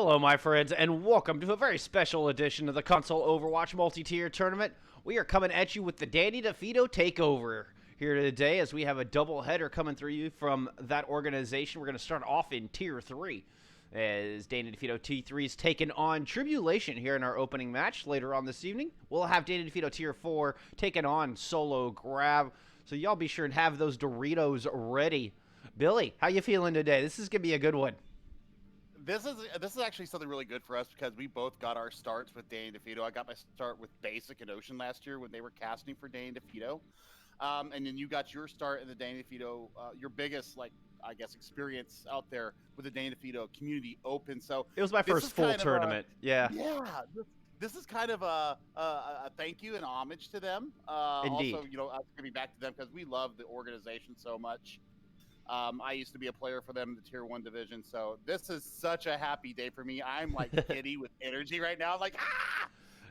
Hello, my friends, and welcome to a very special edition of the Console Overwatch Multi-Tier Tournament. We are coming at you with the Danny DefeatoTtakeover here today as we have a double header coming through you from that organization. We're going to start off in Tier 3 as Danny DefeatoT T3 is taking on Tribulation here in our opening match. Later on this evening, we'll have Danny DefeatoT Tier 4 taking on Solo Grab. So y'all be sure and have those Doritos ready. Billy, how you feeling today? This is going to be a good one. This is actually something really good for us because we both got our starts with Danny DeFeato. I got my start with Basic and Ocean last year when they were casting for Danny DeFeato, and then you got your start in the Danny DeFeato, your biggest I guess experience out there with the Danny DeFeato Community Open. So it was my first full tournament. Yeah. This is kind of a thank you and homage to them. Indeed. Also, us giving back to them because we love the organization so much. I used to be a player for them in the Tier 1 division, so this is such a happy day for me. I'm like giddy with energy right now. I'm like,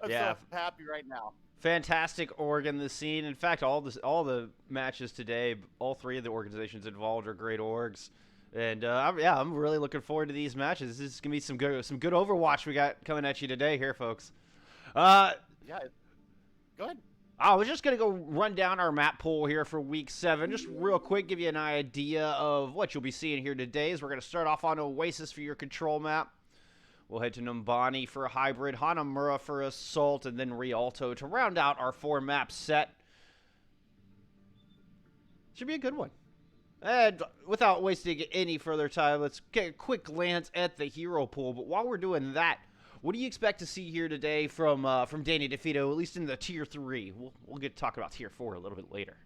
I'm so happy right now. Fantastic org in the scene. In fact, all the matches today, all three of the organizations involved are great orgs. And I'm really looking forward to these matches. This is gonna be some good Overwatch we got coming at you today here, folks. Yeah, go ahead. I was just going to go run down our map pool here for Week 7. Just real quick, give you an idea of what you'll be seeing here today. Is we're going to start off on Oasis for your control map. We'll head to Numbani for a hybrid, Hanamura for assault, and then Rialto to round out our 4-map set. Should be a good one. And without wasting any further time, let's get a quick glance at the hero pool. But while we're doing that, what do you expect to see here today from Danny DeFeato, at least in the Tier 3? We'll get to talk about Tier 4 a little bit later.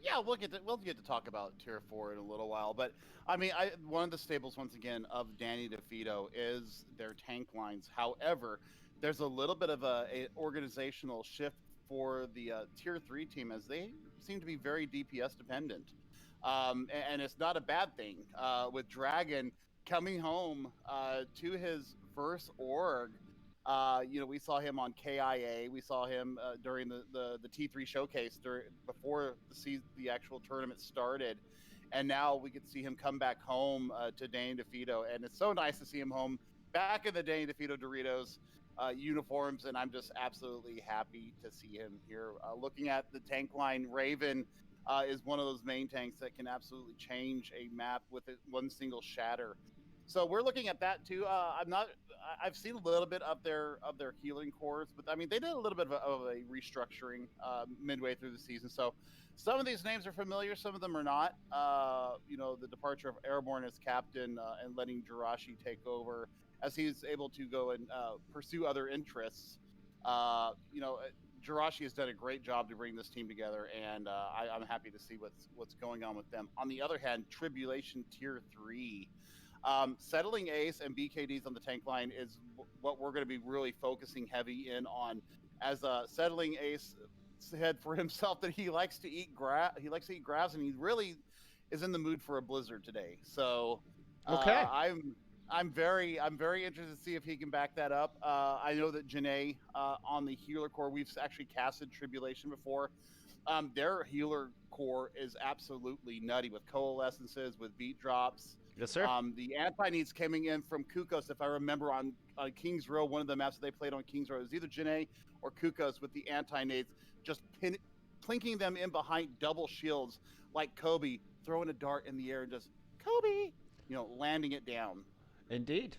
Yeah, we'll get to talk about Tier 4 in a little while. But, I mean, one of the staples, once again, of Danny DeFeato is their tank lines. However, there's a little bit of a organizational shift for the Tier 3 team as they seem to be very DPS dependent. And it's not a bad thing. With Dragon coming home to his first org, we saw him on KIA. We saw him during the T3 showcase before the actual tournament started, and now we get to see him come back home to Danny DeFeato, and it's so nice to see him home back in the Danny DeFeato Doritos uniforms, and I'm just absolutely happy to see him here. Looking at the tank line, Raven is one of those main tanks that can absolutely change a map with one single shatter. So we're looking at that too. I've seen a little bit of their healing cores, but I mean they did a little bit of a restructuring midway through the season. So some of these names are familiar, some of them are not. The departure of Airborne as captain and letting Jirachi take over as he's able to go and pursue other interests. Jirachi has done a great job to bring this team together, and I'm happy to see what's going on with them. On the other hand, Tribulation Tier 3. Settling Ace and BKDs on the tank line is what we're going to be really focusing heavy in on. As Settling Ace said for himself that he likes to eat grass, and he really is in the mood for a blizzard today. So okay, I'm very interested to see if he can back that up. I know that Janae on the healer core, we've actually casted Tribulation before. Their healer core is absolutely nutty with coalescences, with beat drops. Yes, sir. The anti-needs coming in from Kukos, if I remember, on Kings Row, one of the maps that they played on Kings Row, it was either Janae or Kukos with the anti-nades, just plinking them in behind double shields like Kobe, throwing a dart in the air and just, Kobe, landing it down. Indeed.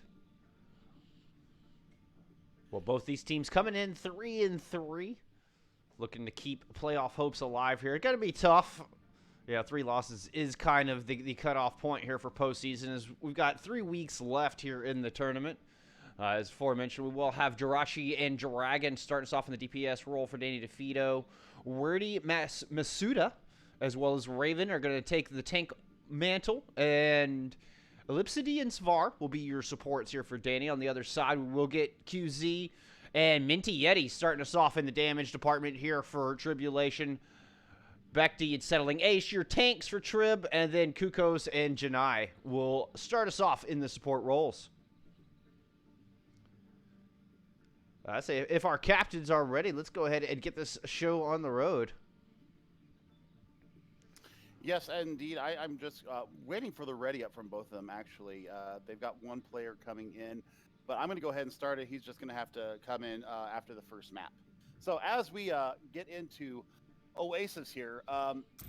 Well, both these teams coming in 3-3. Looking to keep playoff hopes alive here. It's going to be tough. Yeah, 3 losses is kind of the cutoff point here for postseason. As we've got 3 weeks left here in the tournament. As aforementioned, we will have Jirachi and Dragon starting us off in the DPS role for Danny DeFeato. Wordy Masuda, as well as Raven, are going to take the tank mantle. And Ellipsidi and Svar will be your supports here for Danny. On the other side, we will get QZ and Minty Yeti starting us off in the damage department here for Tribulation. Bekti and Settling Ace, your tanks for Trib, and then Kukos and Janai will start us off in the support roles. I say, if our captains are ready, let's go ahead and get this show on the road. Yes, indeed. I'm just waiting for the ready up from both of them, actually. They've got one player coming in but I'm going to go ahead and start it. He's just going to have to come in after the first map. So as we get into Oasis here,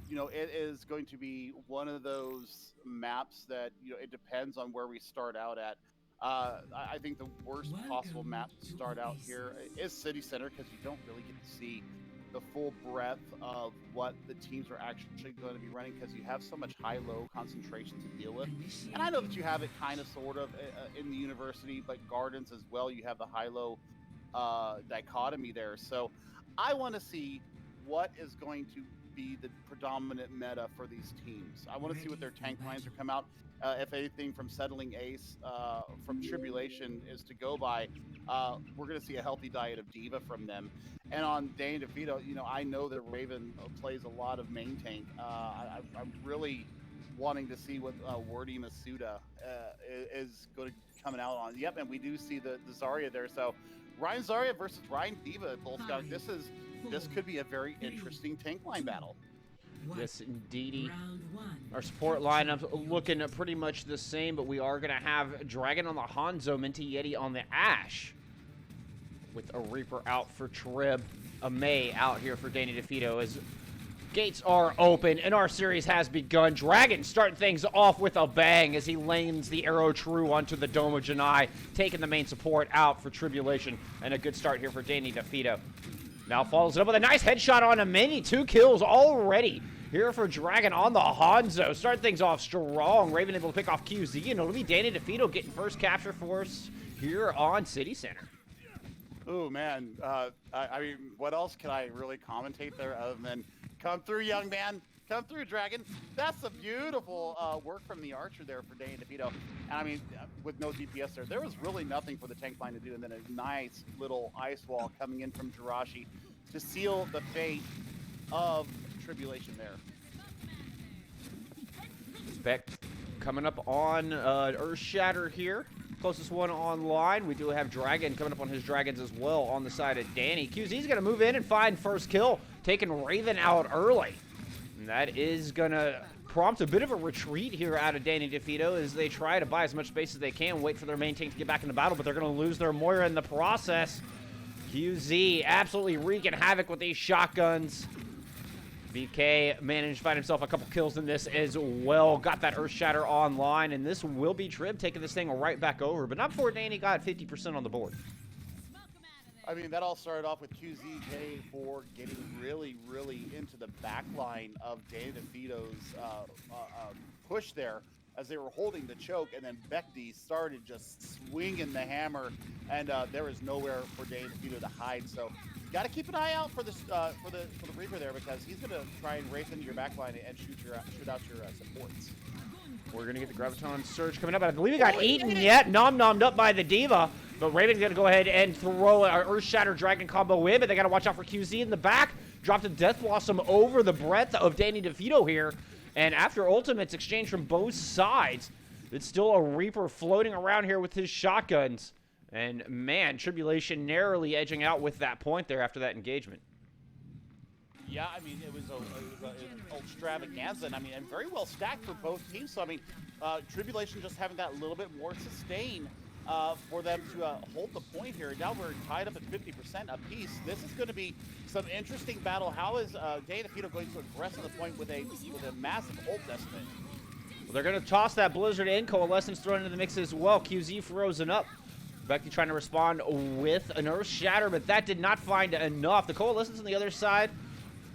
you know, it is going to be one of those maps that, you know, it depends on where we start out at. I think the worst possible map to start out here is City Center, because you don't really get to see the full breadth of what the teams are actually going to be running, because you have so much high-low concentration to deal with. And I know that you have it kind of sort of in the university, but Gardens as well, you have the high-low dichotomy there. So I want to see what is going to be the predominant meta for these teams. I want to see what their tank lines are come out. If anything from Settling Ace, from Tribulation is to go by, we're going to see a healthy diet of Diva from them. And on Dane DefeatoThree, you know, I know that Raven plays a lot of main tank. I'm really wanting to see what Wordy Masuda is going to be coming out on. Yep, and we do see the Zarya there. So Ryan Zarya versus Ryan Diva, Bull Scout. This could be a very interesting tank line battle. Yes, indeedy. Our support lineup looking pretty much the same, but we are going to have Dragon on the Hanzo, Minty Yeti on the Ashe, with a Reaper out for Trib, a May out here for Danny DefeatoThree as gates are open and our series has begun. Dragon starting things off with a bang as he lanes the arrow true onto the Dome of Janai, taking the main support out for Tribulation, and a good start here for Danny DefeatoThree. Now follows it up with a nice headshot on a mini. 2 kills already here for Dragon on the Hanzo. Start things off strong. Raven able to pick off QZ, and it'll be Danny DefeatoThree getting first capture for us here on City Center. Oh, man. I mean, what else can I really commentate there other than come through, young man. Come through, Dragon. That's a beautiful work from the Archer there for Danny DefeatoThree. And I mean, with no DPS there was really nothing for the tank line to do. And then a nice little ice wall coming in from Jirachi to seal the fate of Tribulation there. Spec coming up on Earthshatter here. Closest one online. We do have Dragon coming up on his Dragons as well on the side of Danny. QZ's going to move in and find first kill, taking Raven out early. And that is going to prompt a bit of a retreat here out of Danny DefeatoThree as they try to buy as much space as they can, wait for their main tank to get back into battle, but they're going to lose their Moira in the process. QZ absolutely wreaking havoc with these shotguns. BK managed to find himself a couple kills in this as well. Got that Earthshatter online, and this will be Trib taking this thing right back over, but not before Danny got 50% on the board. I mean, that all started off with QZJ4 getting really, really into the back line of Danny DefeatoThree's push there as they were holding the choke, and then Bekti started just swinging the hammer, and there was nowhere for Danny DefeatoThree to hide. So got to keep an eye out for this for the Reaper there, because he's going to try and race into your back line and shoot out your supports. We're going to get the Graviton Surge coming up. I believe he got eaten yet. Nommed up by the Diva. But Raven's going to go ahead and throw an Earthshatter Dragon combo in. But they got to watch out for QZ in the back. Dropped a Death Blossom over the breadth of Danny DefeatoThree here. And after ultimates exchanged from both sides, it's still a Reaper floating around here with his shotguns. And man, Tribulation narrowly edging out with that point there after that engagement. Yeah, I mean, it was an extravaganza, and I mean, and very well stacked for both teams. So I mean, Tribulation just having that little bit more sustain for them to hold the point here. Now we're tied up at 50% apiece. This is going to be some interesting battle. How is Danny DefeatoThree going to aggress on the point with a massive ult estimate? Well, they're going to toss that Blizzard in. Coalescence thrown into the mix as well. QZ frozen up. Bekti trying to respond with an Earthshatter, but that did not find enough. The Coalescence on the other side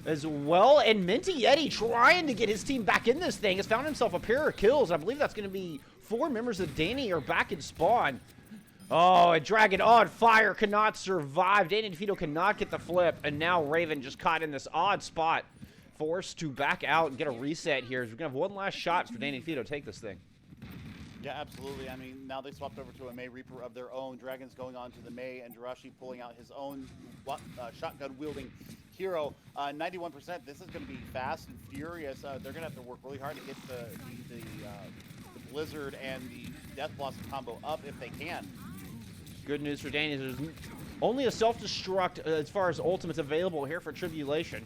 as well, and Minty Yeti trying to get his team back in this thing has found himself a pair of kills. I believe that's going to be 4 members of Danny are back in spawn. Oh, a Dragon on fire cannot survive. Danny DefeatoThree cannot get the flip, and now Raven just caught in this odd spot, forced to back out and get a reset here. We're going to have one last shot for Danny DefeatoThree to take this thing. Yeah, absolutely. I mean, now they swapped over to a May Reaper of their own. Dragon's going on to the May, and Jirachi pulling out his own shotgun-wielding hero. 91%. This is going to be fast and furious. They're going to have to work really hard to get the Blizzard and the Death Blossom combo up if they can. Good news for Danny. There's only a self-destruct as far as ultimates available here for Tribulation.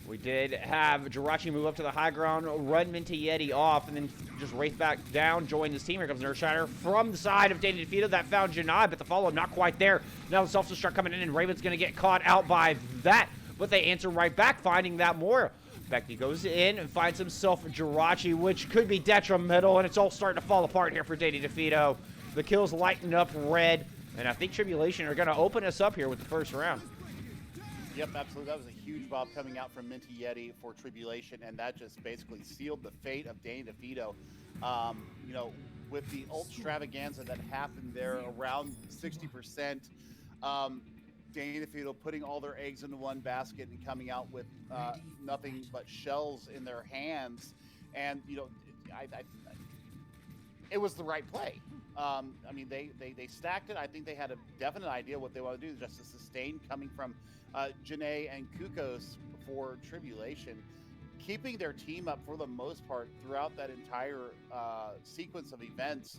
We did have Jirachi move up to the high ground, run Minty off, and then just Wraith back down, join his team. Here comes Nerve Shatter from the side of Danny DefeatoT. That found Janai, but the follow-up not quite there. Now the self-destruct coming in, and Raven's going to get caught out by that, but they answer right back, finding that Moira. Becky goes in and finds himself Jirachi, which could be detrimental, and it's all starting to fall apart here for Danny DefeatoT. The kills lighten up red, and I think Tribulation are going to open us up here with the first round. Yep, absolutely. That was a huge bob coming out from Minty for Tribulation, and that just basically sealed the fate of Danny DefeatoT. You know, with the ult extravaganza that happened there around 60%, Danny DefeatoT putting all their eggs into one basket and coming out with nothing but shells in their hands. And, you know, it was the right play. I mean, they stacked it. I think they had a definite idea what they want to do, just to sustain coming from Janae and Kukos for Tribulation, keeping their team up for the most part throughout that entire sequence of events.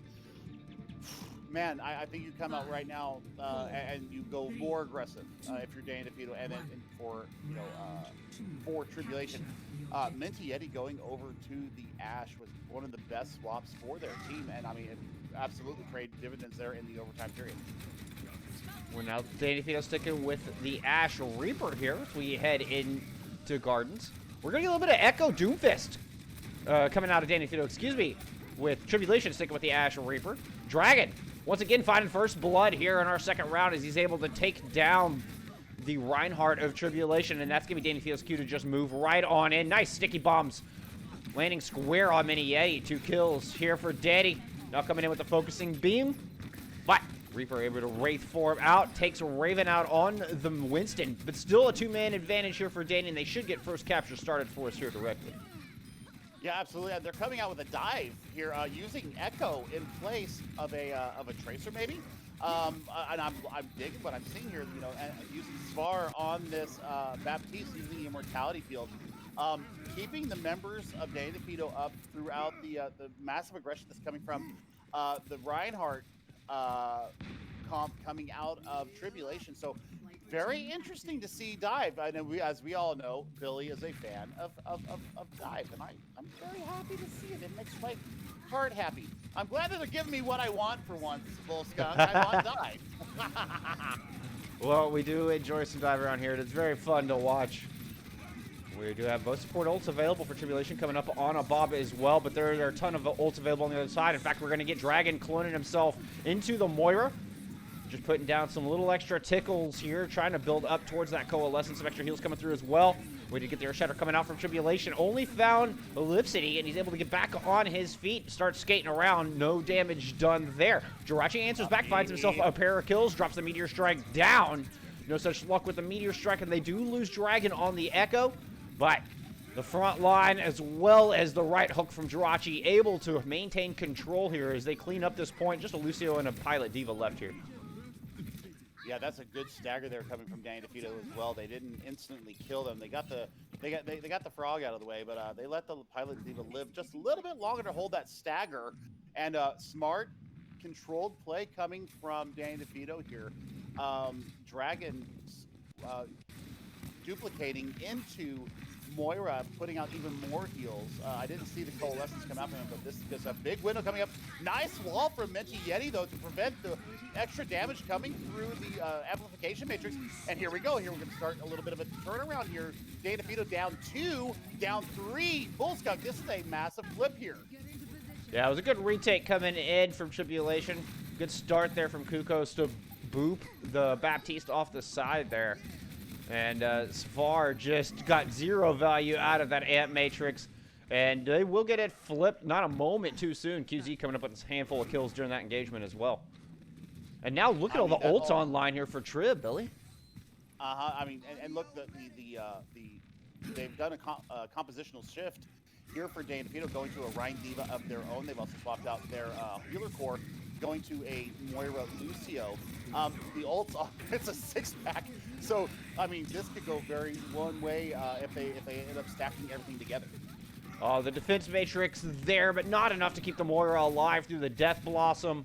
Man, I think you come out right now and you go more aggressive if you're Danny DefeatoT, and then for for Tribulation, Minty going over to the Ash was one of the best swaps for their team, and I mean, it absolutely paid dividends there in the overtime period. We're now Danny DefeatoT sticking with the Ash Reaper here as we head into Gardens. We're going to get a little bit of Echo Doomfist coming out of Danny DefeatoT, excuse me, with Tribulation sticking with the Ash Reaper. Dragon, once again, finding first blood here in our second round as he's able to take down the Reinhardt of Tribulation, and that's going to be Danny DefeatoT's cue to just move right on in. Nice sticky bombs landing square on Minty. 2 kills here for Daddy. Now coming in with the focusing beam, but Reaper able to Wraith form out, takes Raven out on the Winston, but still a 2-man advantage here for Danny, and they should get first capture started for us here directly. Yeah, absolutely. They're coming out with a dive here, using Echo in place of a Tracer, maybe. And I'm digging what I'm seeing here. You know, using Svar on this Baptiste using the Immortality field, keeping the members of Danny DefeatoT up throughout the massive aggression that's coming from the Reinhardt comp coming out of Tribulation. So very interesting to see Dive. I know as we all know, Billy is a fan of Dive, and I'm very happy to see it. It makes my heart happy. I'm glad that they're giving me what I want for once, Bull Skunk. I want Dive. Well, we do enjoy some Dive around here. It's very fun to watch. We do have both support ults available for Tribulation coming up on a Bob as well, but there are a ton of ults available on the other side. In fact, we're going to get Dragon cloning himself into the Moira. Just putting down some little extra tickles here, trying to build up towards that Coalescence. Some extra heals coming through as well. We did get the Earth Shatter coming out from Tribulation. Only found Ellipsity, and he's able to get back on his feet, start skating around. No damage done there. Jirachi answers back, finds himself a pair of kills, drops the Meteor Strike down. No such luck with the Meteor Strike, and they do lose Dragon on the Echo. But the front line, as well as the right hook from Jirachi, able to maintain control here as they clean up this point. Just a Lucio and a Pilot Diva left here. Yeah, that's a good stagger there coming from Danny DefeatoT as well. They didn't instantly kill them. They got the frog out of the way, but they let the Pilot Diva live just a little bit longer to hold that stagger. And smart, controlled play coming from Danny DefeatoT here. Dragon duplicating into Moira, putting out even more heals. I didn't see the Coalescence come out from him, but this is a big window coming up. Nice wall from Minty, though, to prevent the extra damage coming through the amplification matrix. And here we go. Here we're going to start a little bit of a turnaround here. Danny DefeatoT down 2, down 3. Bull Skunk, this is a massive flip here. Yeah, it was a good retake coming in from Tribulation. Good start there from Kukos to boop the Baptiste off the side there. And Svar just got 0 value out of that amp matrix. And they will get it flipped not a moment too soon. QZ coming up with a handful of kills during that engagement as well. And now look at all the ults online here for Trib, Billy. I mean, and look, they've done a compositional shift here for Danny DefeatoT, going to a Rhine Diva of their own. They've also swapped out their healer core, going to a Moira Lucio. The ults, it's a 6-pack. So, I mean, this could go very one way if they end up stacking everything together. The defense matrix there, but not enough to keep the Moira alive through the Death Blossom.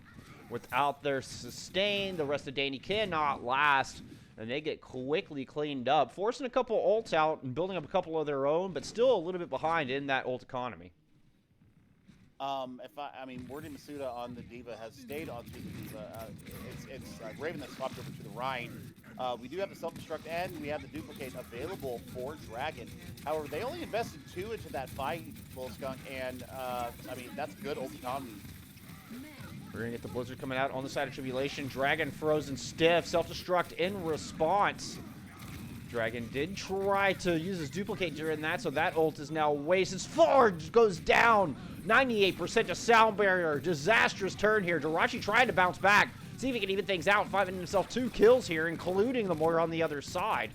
Without their sustain, the rest of Danny cannot last. and they get quickly cleaned up, forcing a couple ults out and building up a couple of their own, but still a little bit behind in that ult economy. I mean, Wordy Masuda on the Diva has stayed on to the Diva. It's Raven that swapped over to the Rhine. We do have the self-destruct and we have the duplicate available for Dragon. However, they only invested 2 into that fight, Bullskunk, and I mean, that's good ult economy. We're going to get the Blizzard coming out on the side of Tribulation. Dragon frozen stiff, self-destruct in response. Dragon did try to use his duplicate during that, so that ult is now wasted. Forge goes down. 98% to Sound Barrier. Disastrous turn here. Jirachi trying to bounce back. See if he can even things out. Finding himself 2 kills here, including the Moira on the other side.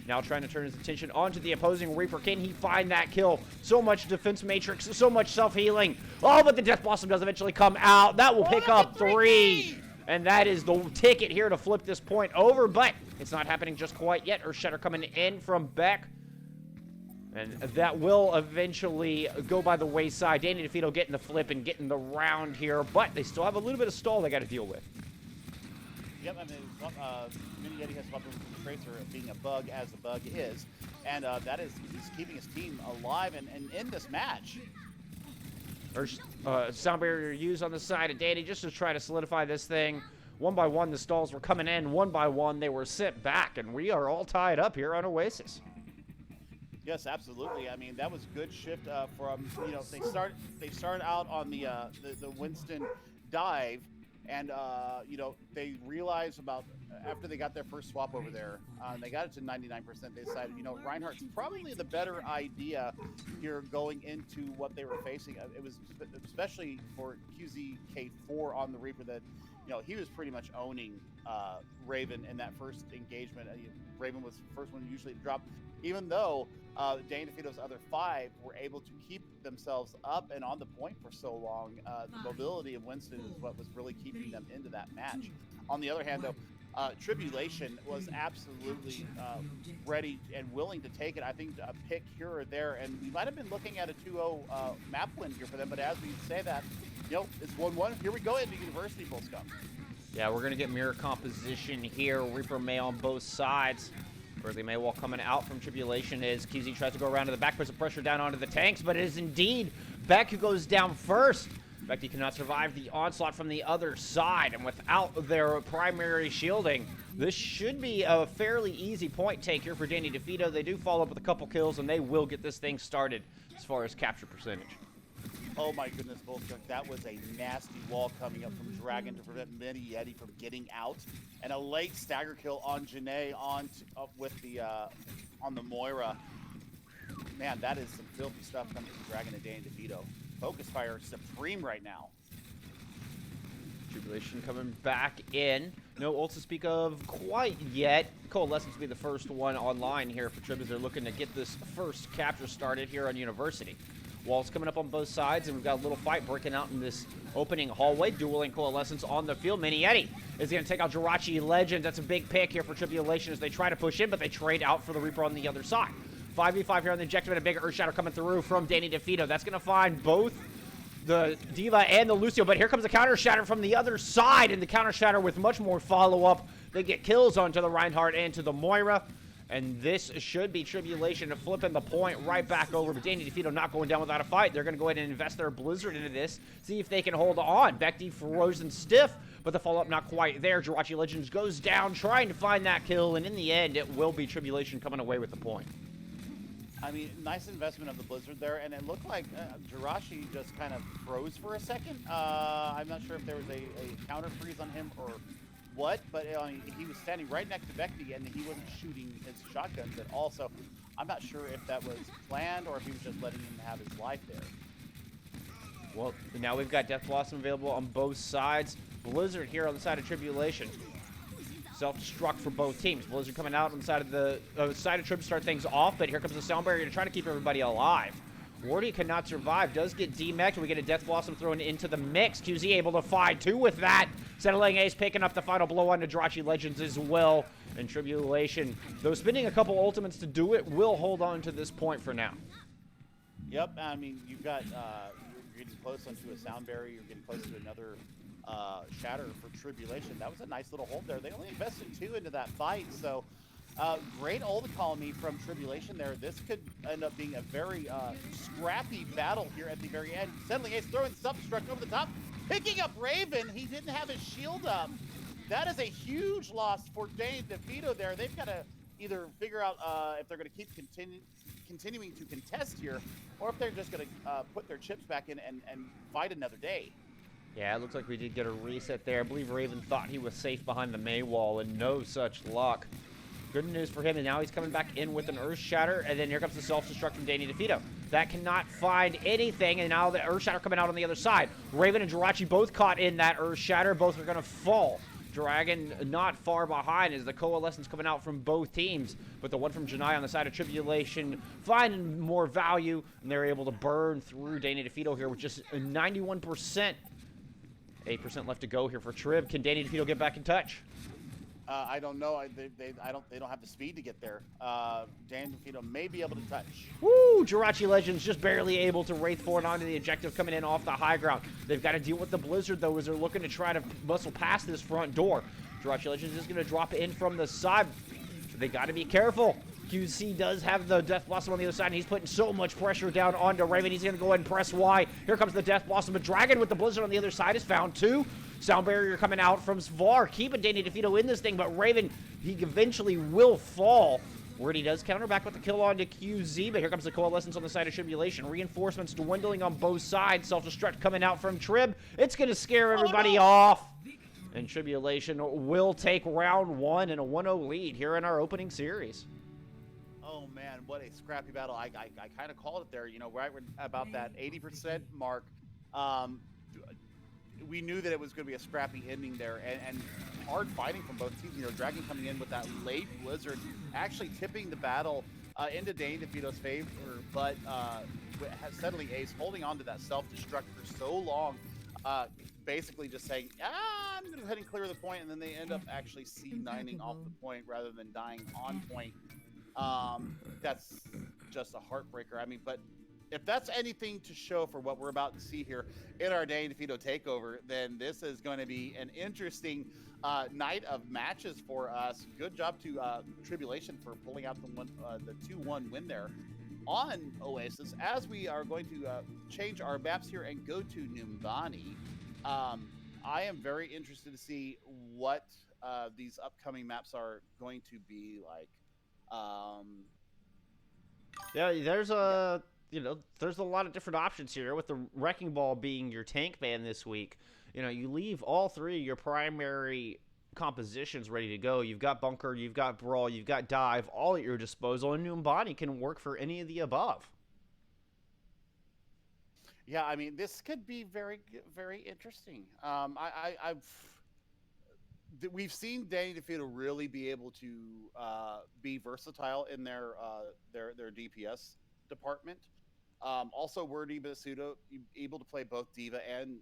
Now trying to turn his attention onto the opposing Reaper. Can he find that kill? So much defense matrix, so much self-healing. Oh, but the Death Blossom does eventually come out. That will pick up 3. And that is the ticket here to flip this point over, but it's not happening just quite yet. Earthshatter coming in from Beck. And that will eventually go by the wayside. Danny DefeatoThree getting the flip and getting the round here, but they still have a little bit of stall they got to deal with. Yep, I mean, Mini Yeti has swapped over from Tracer being a bug as the bug is, and that is, he's keeping his team alive and in this match. Sound Barrier used on the side of Danny just to try to solidify this thing. One by one, the stalls were coming in. One by one, they were sent back, and we are all tied up here on Oasis. Yes, absolutely. I mean, that was good shift from, you know, they started out on the Winston dive, and you know, they realized about after they got their first swap over there, they got it to 99%. They decided, you know, Reinhardt's probably the better idea here going into what they were facing. It was especially for QZK4 on the Reaper that, you know, he was pretty much owning Raven in that first engagement. Raven was the first one usually to drop, even though Danny DefeatoThree's other 5 were able to keep themselves up and on the point for so long. The mobility of Winston is what was really keeping them into that match. On the other hand, though, Tribulation was absolutely ready and willing to take it. I think a pick here or there, and we might have been looking at a 2-0 map win here for them, but as we say that, you know, it's 1-1. Here we go into University Bull Scum. Yeah, we're going to get mirror composition here. Reaper May on both sides. Burley Maywall coming out from Tribulation as QZ tries to go around to the back, puts some pressure down onto the tanks, but it is indeed Beck who goes down first. Becky cannot survive the onslaught from the other side, and without their primary shielding, this should be a fairly easy point take here for Danny DefeatoThree. They do follow up with a couple kills, and they will get this thing started as far as capture percentage. Oh my goodness, Bullskunk, that was a nasty wall coming up from Dragon to prevent Mini Yeti from getting out, and a late stagger kill on Janae on the Moira. Man, that is some filthy stuff coming from Dragon and Danny DefeatoThree. Focus fire supreme right now. Tribulation coming back in. No ult to speak of quite yet. Coalescence will be the first one online here for Trib as they're looking to get this first capture started here on University. Walls coming up on both sides, and we've got a little fight breaking out in this opening hallway. Dueling Coalescence on the field. Mini Yeti is going to take out Jirachi Legend. That's a big pick here for Tribulation as they try to push in, but they trade out for the Reaper on the other side. 5v5 here on the objective, and a big Earthshatter coming through from Danny DefeatoThree. That's going to find both the Diva and the Lucio, but here comes the counter shatter from the other side, and the counter shatter with much more follow-up. They get kills onto the Reinhardt and to the Moira, and this should be Tribulation flipping the point right back over, but Danny DefeatoThree not going down without a fight. They're going to go ahead and invest their Blizzard into this, see if they can hold on. Becky frozen stiff, but the follow-up not quite there. Jirachi Legends goes down, trying to find that kill, and in the end, it will be Tribulation coming away with the point. I mean, nice investment of the Blizzard there, and it looked like Jirachi just kind of froze for a second. I'm not sure if there was a counter freeze on him or what, but he was standing right next to Becky, and he wasn't shooting his shotguns at all, so I'm not sure if that was planned or if he was just letting him have his life there. Well, now we've got Death Blossom available on both sides. Blizzard here on the side of Tribulation. Self-destruct for both teams. Blizzard coming out on the side of the Trib to start things off, but here comes the Sound Barrier to try to keep everybody alive. Wardy cannot survive, does get demeched. We get a Death Blossom thrown into the mix. QZ able to find 2 with that. Settling Ace picking up the final blow onto Jirachi Legends as well. And Tribulation, though spending a couple ultimates to do it, will hold on to this point for now. Yep, I mean, you've got, you're getting close onto a Sound Barrier, you're getting close to another shatter for Tribulation. That was a nice little hold there. They only invested 2 into that fight, so great ult economy from Tribulation there. This could end up being a very scrappy battle here at the very end. Suddenly Ace throwing Self-Destruct over the top, picking up Raven. He didn't have his shield up. That is a huge loss for Danny DefeatoThree there. They've got to either figure out if they're going to keep continuing to contest here, or if they're just going to put their chips back in and fight another day. Yeah, it looks like we did get a reset there. I believe Raven thought he was safe behind the May wall, and no such luck. Good news for him, and now he's coming back in with an Earth Shatter, and then here comes the Self-Destruct from Danny DefeatoThree. That cannot find anything, and now the Earth Shatter coming out on the other side. Raven and Jirachi both caught in that Earth Shatter. Both are going to fall. Dragon not far behind as the Coalescence coming out from both teams, but the one from Janai on the side of Tribulation finding more value, and they're able to burn through Danny DefeatoThree here with just 91%. 8% left to go here for Trib. Can Danny DefeatoThree get back in touch? I don't know. They don't have the speed to get there. Danny DefeatoThree may be able to touch. Woo! Jirachi Legends just barely able to Wraith forward onto the objective coming in off the high ground. They've got to deal with the Blizzard, though, as they're looking to try to muscle past this front door. Jirachi Legends is going to drop in from the side. They got to be careful. QC does have the Death Blossom on the other side, and he's putting so much pressure down onto Raven. He's going to go ahead and press Y. Here comes the Death Blossom, but Dragon with the Blizzard on the other side is found too. Sound Barrier coming out from Svar, keeping Danny DefeatoThree in this thing, but Raven, he eventually will fall. Word he does counter back with the kill onto QZ, but here comes the Coalescence on the side of Tribulation. Reinforcements dwindling on both sides. Self-Destruct coming out from Trib. It's going to scare everybody off. And Tribulation will take round 1 and a 1-0 lead here in our opening series. Oh man, what a scrappy battle. I kind of called it there, you know, right about that 80% mark. We knew that it was going to be a scrappy ending there, and hard fighting from both teams. You know, Dragon coming in with that late Blizzard, actually tipping the battle into Danny DefeatoThree's favor, but suddenly Ace holding on to that self-destruct for so long, basically just saying, I'm going to go ahead and clear the point, and then they end up actually C9ing off the point rather than dying on point. That's just a heartbreaker. I mean, but if that's anything to show for what we're about to see here in our Danny DefeatoThree takeover, then this is going to be an interesting night of matches for us. Good job to Tribulation for pulling out the 2-1 win there on Oasis. As we are going to change our maps here and go to Numbani, I am very interested to see what these upcoming maps are going to be like. Yeah, there's a there's a lot of different options here, with the Wrecking Ball being your tank ban this week. You know, you leave all three of your primary compositions ready to go. You've got Bunker, you've got Brawl, you've got Dive, all at your disposal, and Numbani can work for any of the above. Yeah, I mean, this could be very, very interesting. We've seen Danny DefeatoThree really be able to be versatile in their DPS department. Also, we're able to play both D.Va and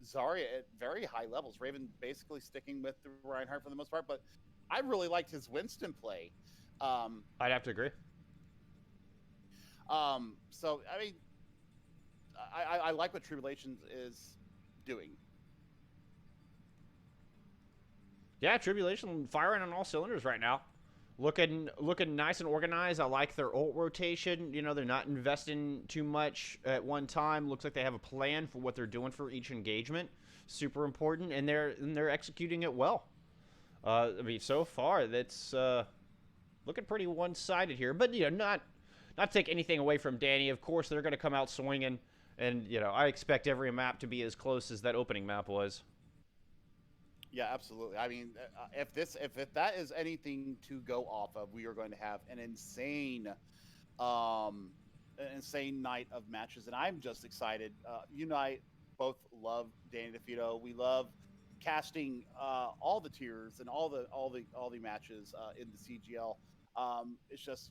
Zarya at very high levels. Raven basically sticking with Reinhardt for the most part, but I really liked his Winston play. I'd have to agree. So, I mean, I like what Tribulation is doing. Yeah, Tribulation firing on all cylinders right now. Looking nice and organized. I like their ult rotation. You know, they're not investing too much at one time. Looks like they have a plan for what they're doing for each engagement. Super important, and they're executing it well. I mean, so far that's looking pretty one-sided here. But you know, not take anything away from Danny. Of course, they're going to come out swinging, and you know, I expect every map to be as close as that opening map was. Yeah, absolutely. I mean, if that is anything to go off of, we are going to have an insane night of matches, and I'm just excited. You and I both love Danny DefeatoThree. We love casting all the tiers and all the matches in the CGL. It's just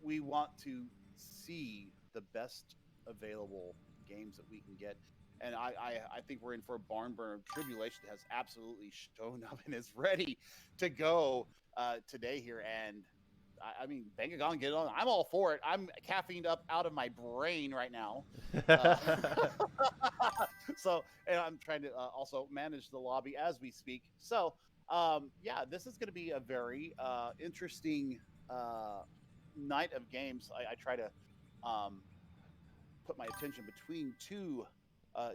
we want to see the best available games that we can get. And I think we're in for a barn burner. Tribulation has absolutely shown up and is ready to go today here. And I mean, Bangagon, get on. I'm all for it. I'm caffeined up out of my brain right now. Uh, so, and I'm trying to also manage the lobby as we speak. So, yeah, this is going to be a very interesting night of games. I try to put my attention between two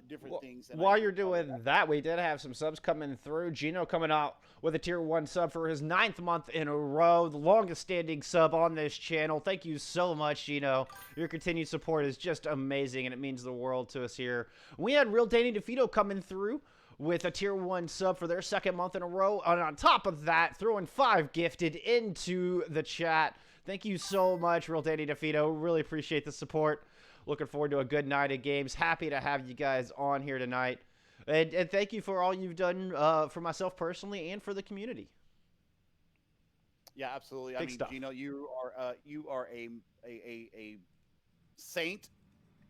different things. And While you're doing that, we did have some subs coming through. Gino coming out with a tier 1 sub for his 9th month in a row, the longest standing sub on this channel. Thank you so much, Gino. Your continued support is just amazing, and it means the world to us here. We had Real Danny DefeatoThree coming through with a tier 1 sub for their 2nd month in a row. And on top of that, throwing 5 gifted into the chat. Thank you so much, Real Danny DefeatoThree. Really appreciate the support. Looking forward to a good night of games. Happy to have you guys on here tonight. And thank you for all you've done for myself personally and for the community. Yeah, absolutely. Big I mean, stuff. Gino, you are a saint,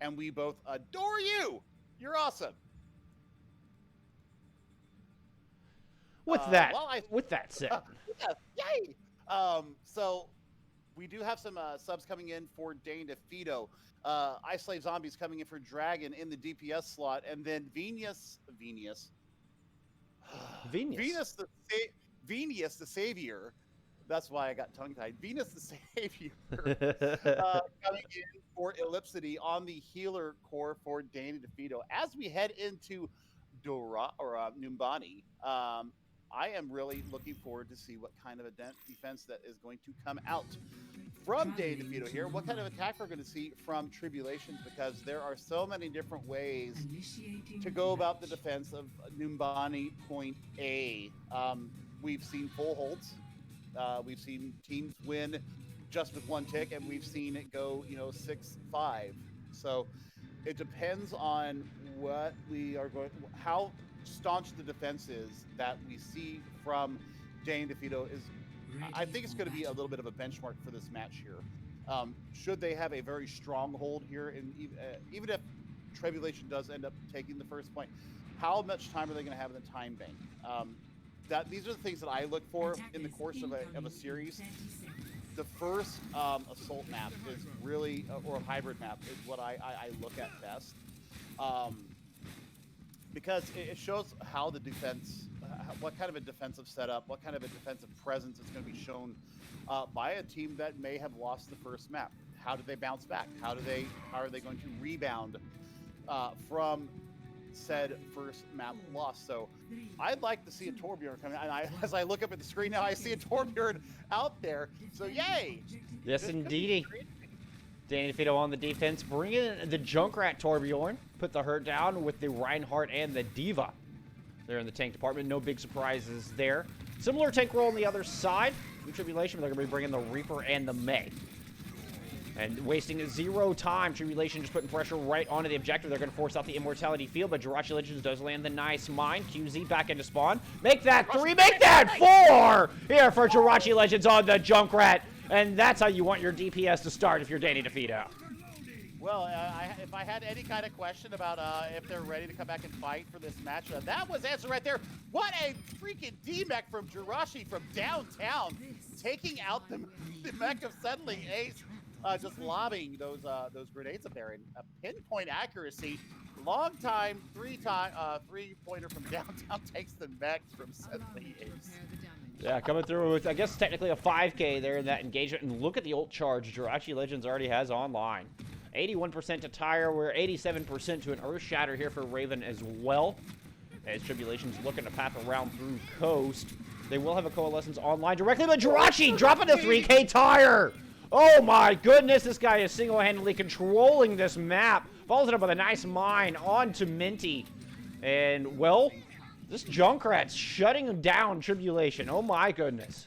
and we both adore you. You're awesome. With that said, yeah, yay! So we do have some subs coming in for Dane DeFeato. I Slave Zombies coming in for Dragon in the DPS slot, and then Venus the Savior. That's why I got tongue-tied. Venus the Savior coming in for Ellipsity on the healer core for Dane DeFeato. As we head into Numbani, I am really looking forward to see what kind of a defense that is going to come out from Dane DeFeato here. What kind of attack we're going to see from Tribulation, because there are so many different ways to go about the defense of Numbani Point A. We've seen full holds. We've seen teams win just with 1 tick, and we've seen it go, 6-5. So it depends on what we are going, how staunch the defense is that we see from Dane DeFeato is. I think it's going to be a little bit of a benchmark for this match here. Should they have a very strong hold here, and even if Tribulation does end up taking the first point, how much time are they going to have in the time bank? These are the things that I look for in the course of a series. The first assault map is really, or a hybrid map, is what I look at best. Because it shows how the defense, what kind of a defensive setup, what kind of a defensive presence is going to be shown by a team that may have lost the first map. How do they bounce back? How are they going to rebound from said first map loss? So I'd like to see a Torbjorn come in. And as I look up at the screen now, I see a Torbjorn out there. So yay! Yes, indeedy. Danny DeFeato on the defense, bringing in the Junkrat Torbjorn. Put the hurt down with the Reinhardt and the Diva. They're in the tank department. No big surprises there. Similar tank role on the other side. In Tribulation, they're going to be bringing the Reaper and the Mei. And wasting 0 time. Tribulation just putting pressure right onto the objective. They're going to force out the Immortality Field, but Jirachi Legends does land the nice mine. QZ back into spawn. Make that 3, make that 4! Here for Jirachi Legends on the Junkrat. And that's how you want your DPS to start if you're Danny DeFeato. Well, if I had any kind of question about if they're ready to come back and fight for this match, that was answered right there. What a freaking D-mech from Jirachi from downtown, taking out the mech of Settling Ace, just lobbing those grenades up there in a pinpoint accuracy. Long time, three-pointer from downtown takes the mech from Settling Ace. Yeah, coming through with, I guess, technically a 5K there in that engagement. And look at the ult charge Jirachi Legends already has online. 81% to Tire. We're 87% to an Earth Shatter here for Raven as well. As Tribulation's looking to path around through Coast. They will have a Coalescence online directly, but Jirachi dropping the 3K Tire! Oh my goodness, this guy is single-handedly controlling this map. Follows it up with a nice mine onto Minty. And, well, this Junkrat's shutting down Tribulation. Oh my goodness.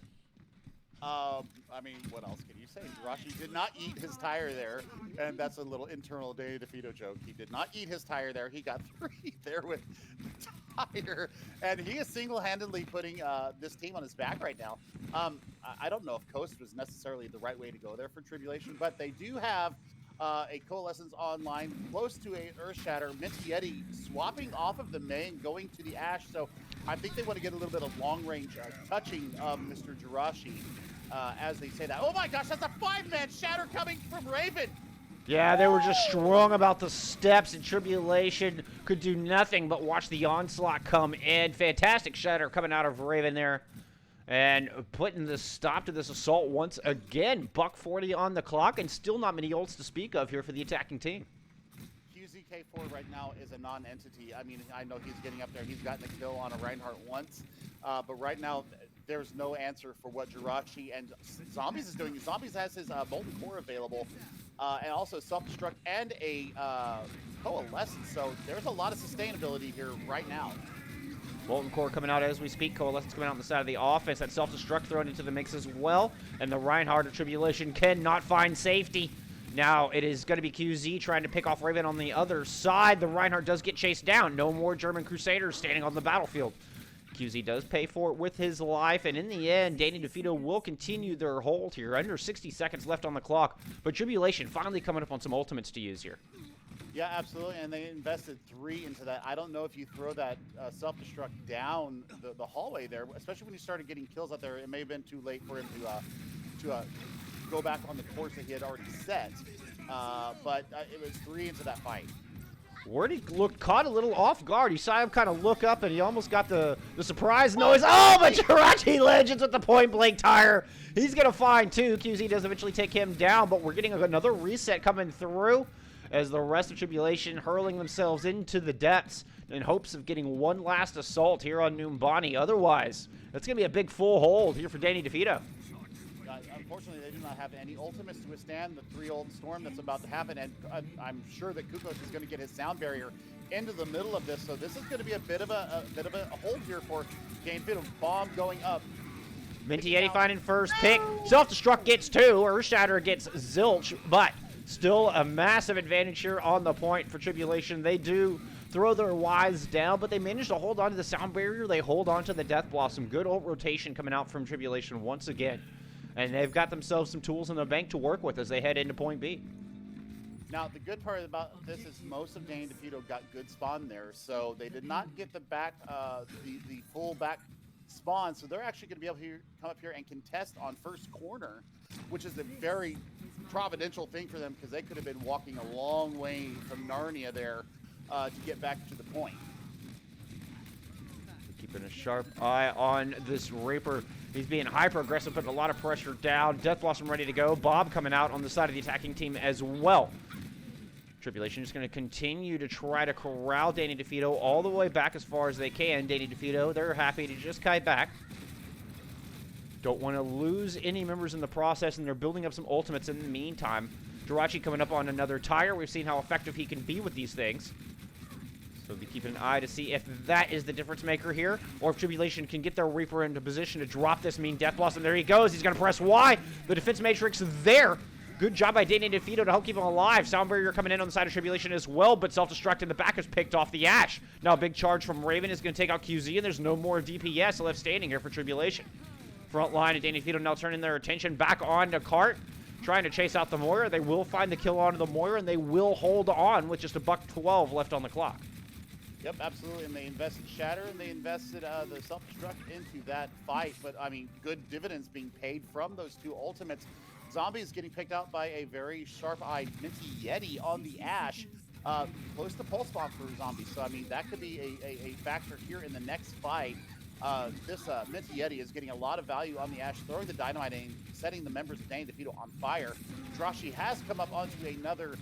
I mean, what else can you say? Jirachi did not eat his tire there, and that's a little internal Danny DeFeato joke. He did not eat his tire there. He got 3 there with the tire, and he is single-handedly putting this team on his back right now. I don't know if Coast was necessarily the right way to go there for Tribulation, but they do have a Coalescence online, close to a Earth Shatter. Minty Yeti swapping off of the main, going to the Ash, so I think they want to get a little bit of long-range touching of Mr. Jirachi. as they say that. Oh my gosh, that's a 5-man shatter coming from Raven. Yeah, they were just strong about the steps, and Tribulation could do nothing but watch the onslaught come in. Fantastic shatter coming out of Raven there. And putting the stop to this assault once again. $140 on the clock, and still not many ults to speak of here for the attacking team. QZK4 right now is a non-entity. I mean, I know he's getting up there. He's gotten a kill on a Reinhardt once. But right now, there's no answer for what Jirachi and Zombies is doing. Zombies has his Molten Core available, and also Self-Destruct and a Coalescence. So there's a lot of sustainability here right now. Molten Core coming out as we speak. Coalescence coming out on the side of the offense. That Self-Destruct thrown into the mix as well. And the Reinhardt of Tribulation cannot find safety. Now it is going to be QZ trying to pick off Raven on the other side. The Reinhardt does get chased down. No more German Crusaders standing on the battlefield. QZ does pay for it with his life, and in the end, Danny DefeatoThree will continue their hold here. Under 60 seconds left on the clock, but Tribulation finally coming up on some ultimates to use here. Yeah, absolutely, and they invested 3 into that. I don't know if you throw that self-destruct down the hallway there, especially when you started getting kills out there. It may have been too late for him to go back on the course that he had already set, but it was 3 into that fight. Wordy looked caught a little off guard. You saw him kind of look up, and he almost got the surprise noise. Oh, but Jirachi Legends with the point-blank tire. He's going to find 2. QZ does eventually take him down, but we're getting another reset coming through as the rest of Tribulation hurling themselves into the depths in hopes of getting one last assault here on Numbani. Otherwise, it's going to be a big full hold here for Danny DefeatoThree. Unfortunately, they do not have any ultimates to withstand the 3-ult storm that's about to happen, and I'm sure that Kukos is going to get his sound barrier into the middle of this, so this is going to be a bit of a hold here for Danny DefeatoThree. Bomb going up. Minty Eddie finding first pick. Self-Destruct gets 2. Earthshatter gets zilch, but still a massive advantage here on the point for Tribulation. They do throw their Ys down, but they manage to hold on to the sound barrier. They hold on to the Death Blossom. Good ult rotation coming out from Tribulation once again. And they've got themselves some tools in the bank to work with as they head into point B. Now, the good part about this is most of Danny DefeatoThree got good spawn there, so they did not get the back, the full back spawn, so they're actually going to be able to come up here and contest on first corner, which is a very providential thing for them because they could have been walking a long way from Narnia there to get back to the point. Keeping a sharp eye on this Reaper. He's being hyper-aggressive, putting a lot of pressure down. Death Blossom ready to go. Bob coming out on the side of the attacking team as well. Tribulation is going to continue to try to corral Danny DefeatoThree all the way back as far as they can. Danny DefeatoThree, they're happy to just kite back. Don't want to lose any members in the process, and they're building up some ultimates in the meantime. Jirachi coming up on another tire. We've seen how effective he can be with these things. So be keeping an eye to see if that is the difference maker here, or if Tribulation can get their Reaper into position to drop this mean Death Blossom. There he goes. He's going to press Y. The defense matrix there. Good job by Danny DefeatoThree to help keep him alive. Sound barrier coming in on the side of Tribulation as well, but self-destruct in the back has picked off the Ash. Now a big charge from Raven is going to take out QZ, and there's no more DPS left standing here for Tribulation. Front line and Danny DefeatoThree now turning their attention back on to Cart, trying to chase out the Moira. They will find the kill onto the Moira, and they will hold on with just a $112 left on the clock. Yep, absolutely, and they invested Shatter, and they invested the self-destruct into that fight, but, I mean, good dividends being paid from those 2 ultimates. Zombies getting picked out by a very sharp-eyed Minty Yeti on the Ash, close to pulse bomb for Zombies, so, I mean, that could be a factor here in the next fight. This Minty Yeti is getting a lot of value on the Ash, throwing the dynamite and setting the members of Danny DefeatoThree on fire. Jirachi has come up onto another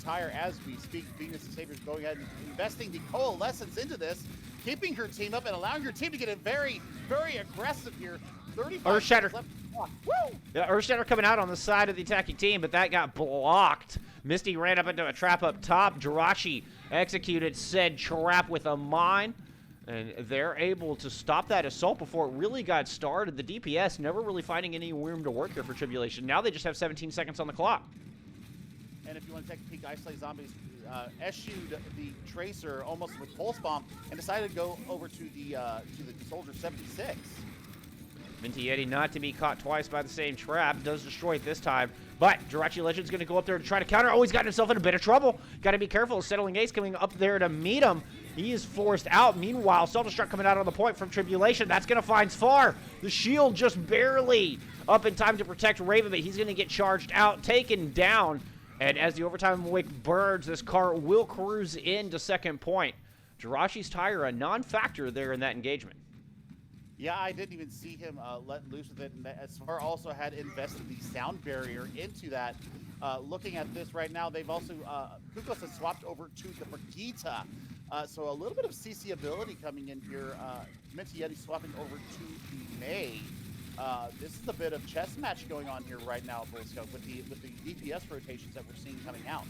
tire as we speak. Venus the Savior's going ahead and investing the Coalescence into this, keeping her team up and allowing her team to get it very, very aggressive here. 35 Earthshatter. left. Woo! Yeah, Earthshatter coming out on the side of the attacking team, but that got blocked. Misty ran up into a trap up top. Jirachi executed said trap with a mine, and they're able to stop that assault before it really got started. The DPS never really finding any room to work here for Tribulation. Now they just have 17 seconds on the clock. And if you want to take a peek, Isolate Zombies eschewed the Tracer almost with Pulse Bomb and decided to go over to the Soldier 76. Minty Yeti not to be caught twice by the same trap. Does destroy it this time. But Jirachi Legend's going to go up there to try to counter. Oh, he's got himself in a bit of trouble. Got to be careful. Settling Ace coming up there to meet him. He is forced out. Meanwhile, Self-Destruct coming out on the point from Tribulation. That's going to find Sfar. The shield just barely up in time to protect Raven, but he's going to get charged out, taken down. And as the overtime wick burns, this car will cruise into second point. Jiraiya's tire, a non-factor there in that engagement. Yeah, I didn't even see him let loose with it. And Asfar also had invested the sound barrier into that. Looking at this right now, they've also, Kukos has swapped over to the Brigitte. So a little bit of CC ability coming in here. MTT swapping over to the May. This is a bit of chess match going on here right now, Bullscope, with the DPS rotations that we're seeing coming out.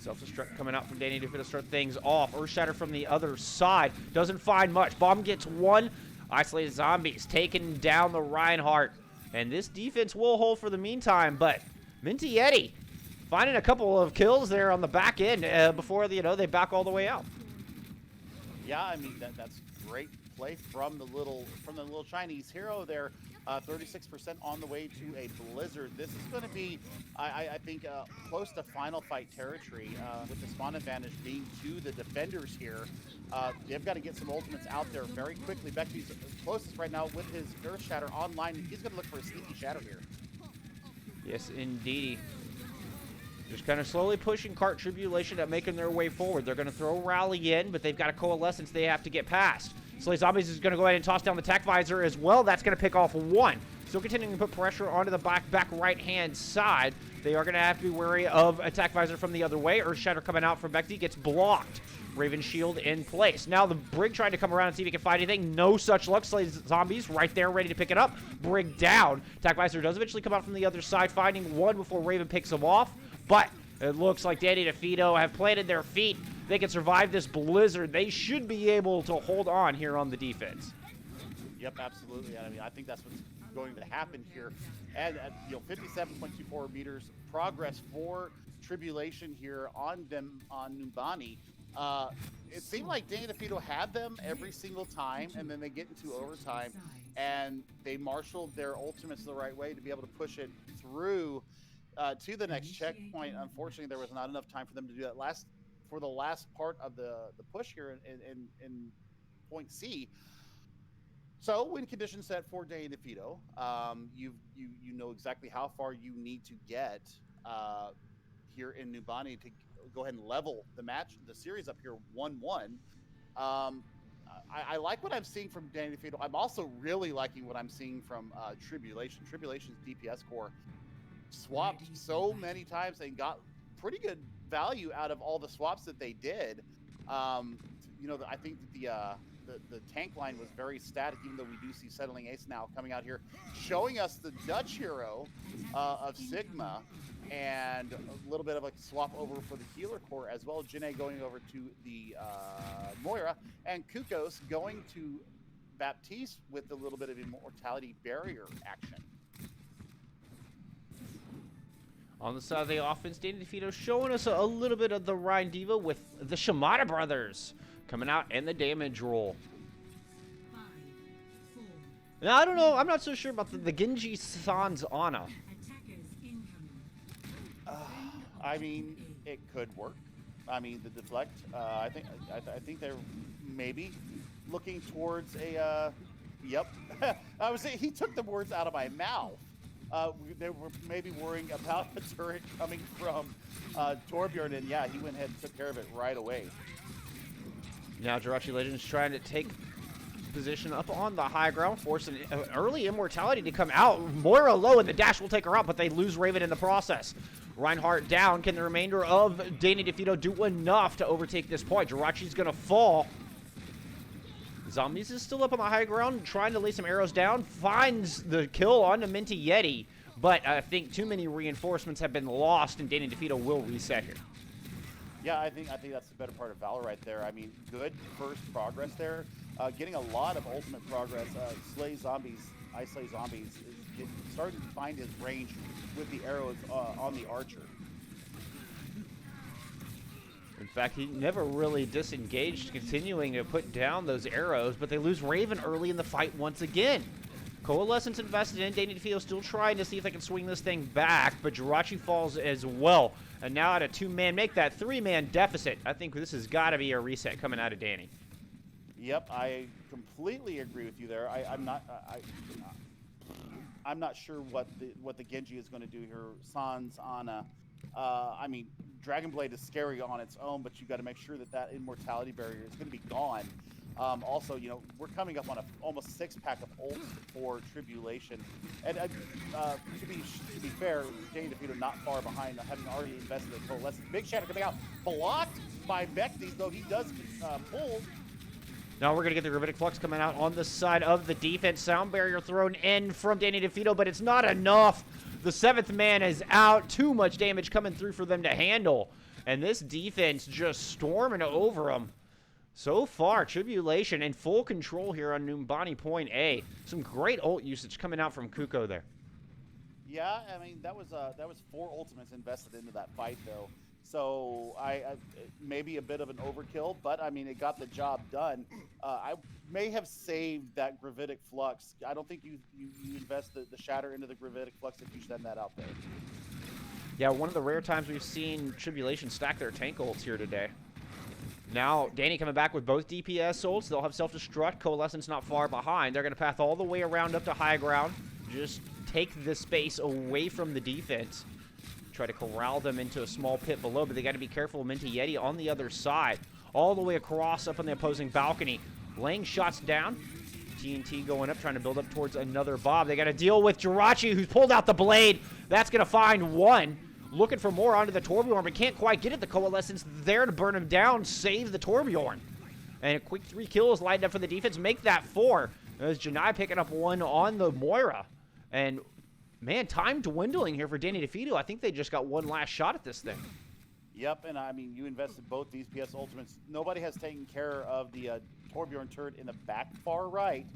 Self-destruct coming out from Danny to start things off. Earthshatter from the other side. Doesn't find much. Bomb gets one. Isolated Zombies taking down the Reinhardt. And this defense will hold for the meantime, but MTT finding a couple of kills there on the back end before they back all the way out. Yeah, I mean that's great play from the little Chinese hero there. 36% on the way to a blizzard. This is going to be, I think, close to final fight territory with the spawn advantage being to the defenders here. They've got to get some ultimates out there very quickly. Becky's closest right now with his Earth Shatter online. He's going to look for a sneaky shatter here. Yes, indeed. Just kind of slowly pushing Cart Tribulation at making their way forward. They're going to throw Rally in, but they've got a Coalescence they have to get past. Slay Zombies is going to go ahead and toss down the Tech Visor as well. That's going to pick off one. Still continuing to put pressure onto the back right-hand side. They are going to have to be wary of Attack Visor from the other way. Earthshatter coming out from Becky gets blocked. Raven Shield in place. Now the Brig trying to come around and see if he can find anything. No such luck. Slay Zombies right there ready to pick it up. Brig down. Attack Visor does eventually come out from the other side, finding one before Raven picks him off. But it looks like Danny DefeatoThree have planted their feet. They can survive this blizzard. They should be able to hold on here on the defense. Yep, absolutely. I mean, I think that's what's going to happen here. And 57.24 meters progress for Tribulation here on Numbani. It seemed like Danny DefeatoThree had them every single time, and then they get into overtime, and they marshaled their ultimates the right way to be able to push it through to the next checkpoint. Unfortunately, there was not enough time for them to do that for the last part of the push here in point C. So win condition set for Danny DefeatoThree. You know exactly how far you need to get here in Numbani to go ahead and level the series up here 1-1. I like what I'm seeing from Danny DefeatoThree. I'm also really liking what I'm seeing from Tribulation. Tribulation's DPS core swapped so many times and got pretty good value out of all the swaps that they did. I think that the tank line was very static, even though we do see Settling Ace now coming out here, showing us the Dutch hero of Sigma, and a little bit of a swap over for the healer core as well. Janae going over to the Moira, and Kukos going to Baptiste with a little bit of immortality barrier action. On the side of the offense, Danny DefeatoThree showing us a little bit of the Rhine Diva with the Shimada brothers coming out in the damage roll. Now, I don't know. I'm not so sure about the Genji Sans Ana. I mean, it could work. I mean, the deflect. I think they're maybe looking towards a. Yep. I was saying he took the words out of my mouth. They were maybe worrying about a turret coming from Torbjorn, and yeah, he went ahead and took care of it right away. Now Jirachi Legends trying to take position up on the high ground, forcing early immortality to come out. Moira low, and the dash will take her out, but they lose Raven in the process. Reinhardt down. Can the remainder of Danny DefeatoThree do enough to overtake this point? Jirachi's going to fall. Zombies is still up on the high ground, trying to lay some arrows down. Finds the kill on the Minty Yeti, but I think too many reinforcements have been lost, and Danny DefeatoThree will reset here. Yeah, I think that's the better part of Valor right there. I mean, good first progress there. Getting a lot of ultimate progress. Slay Zombies, I Slay Zombies is starting to find his range with the arrows on the archer. In fact, he never really disengaged, continuing to put down those arrows, but they lose Raven early in the fight once again. Coalescence invested in. Danny DefeatoThree still trying to see if they can swing this thing back, but Jirachi falls as well. And now at a two-man, make that three-man deficit. I think this has got to be a reset coming out of Danny. Yep, I completely agree with you there. I'm not sure what the Genji is going to do here. Sans Ana. I mean, Dragon Blade is scary on its own, but you got to make sure that immortality barrier is going to be gone. Also, you know, we're coming up on a almost 6-pack of ults for Tribulation, and to be fair, Danny DefeatoTr not far behind, having already invested in Coalescence. Big Shatter coming out, blocked by Mechties, though he does pull. Now we're going to get the Gravitic Flux coming out on the side of the defense. Sound barrier thrown in from Danny DefeatoTr, but it's not enough. The 7th man is out. Too much damage coming through for them to handle. And this defense just storming over them. So far, Tribulation in full control here on Numbani Point A. Some great ult usage coming out from Kuko there. Yeah, I mean, that was 4 ultimates invested into that fight, though. So I maybe a bit of an overkill, but I mean, it got the job done. I may have saved that Gravitic Flux. I don't think you invest the Shatter into the Gravitic Flux if you send that out there. Yeah, one of the rare times we've seen Tribulation stack their tank ults here today. Now, Danny coming back with both DPS ults. They'll have Self-Destruct. Coalescence not far behind. They're going to path all the way around up to high ground. Just take the space away from the defense. Try to corral them into a small pit below, but they got to be careful. Minty Yeti on the other side, all the way across up on the opposing balcony, laying shots down. TNT going up, trying to build up towards another Bob. They got to deal with Jirachi, who's pulled out the blade. That's going to find one. Looking for more onto the Torbjorn, but can't quite get it. The Coalescence there to burn him down, save the Torbjorn. And a quick 3 kills lined up for the defense, make that 4. As Janai picking up one on the Moira. And man, time dwindling here for Danny DefeatoTr. I think they just got one last shot at this thing. Yep, and I mean, you invested both these PS Ultimates. Nobody has taken care of the Torbjorn turret in the back far right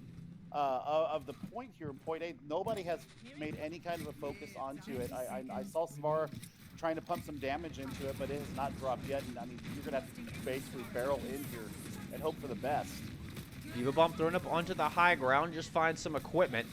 of the point here in point A. Nobody has made any kind of a focus onto it. I saw Svar trying to pump some damage into it, but it has not dropped yet. And I mean, you're going to have to basically barrel in here and hope for the best. Diva Bomb thrown up onto the high ground, just find some equipment,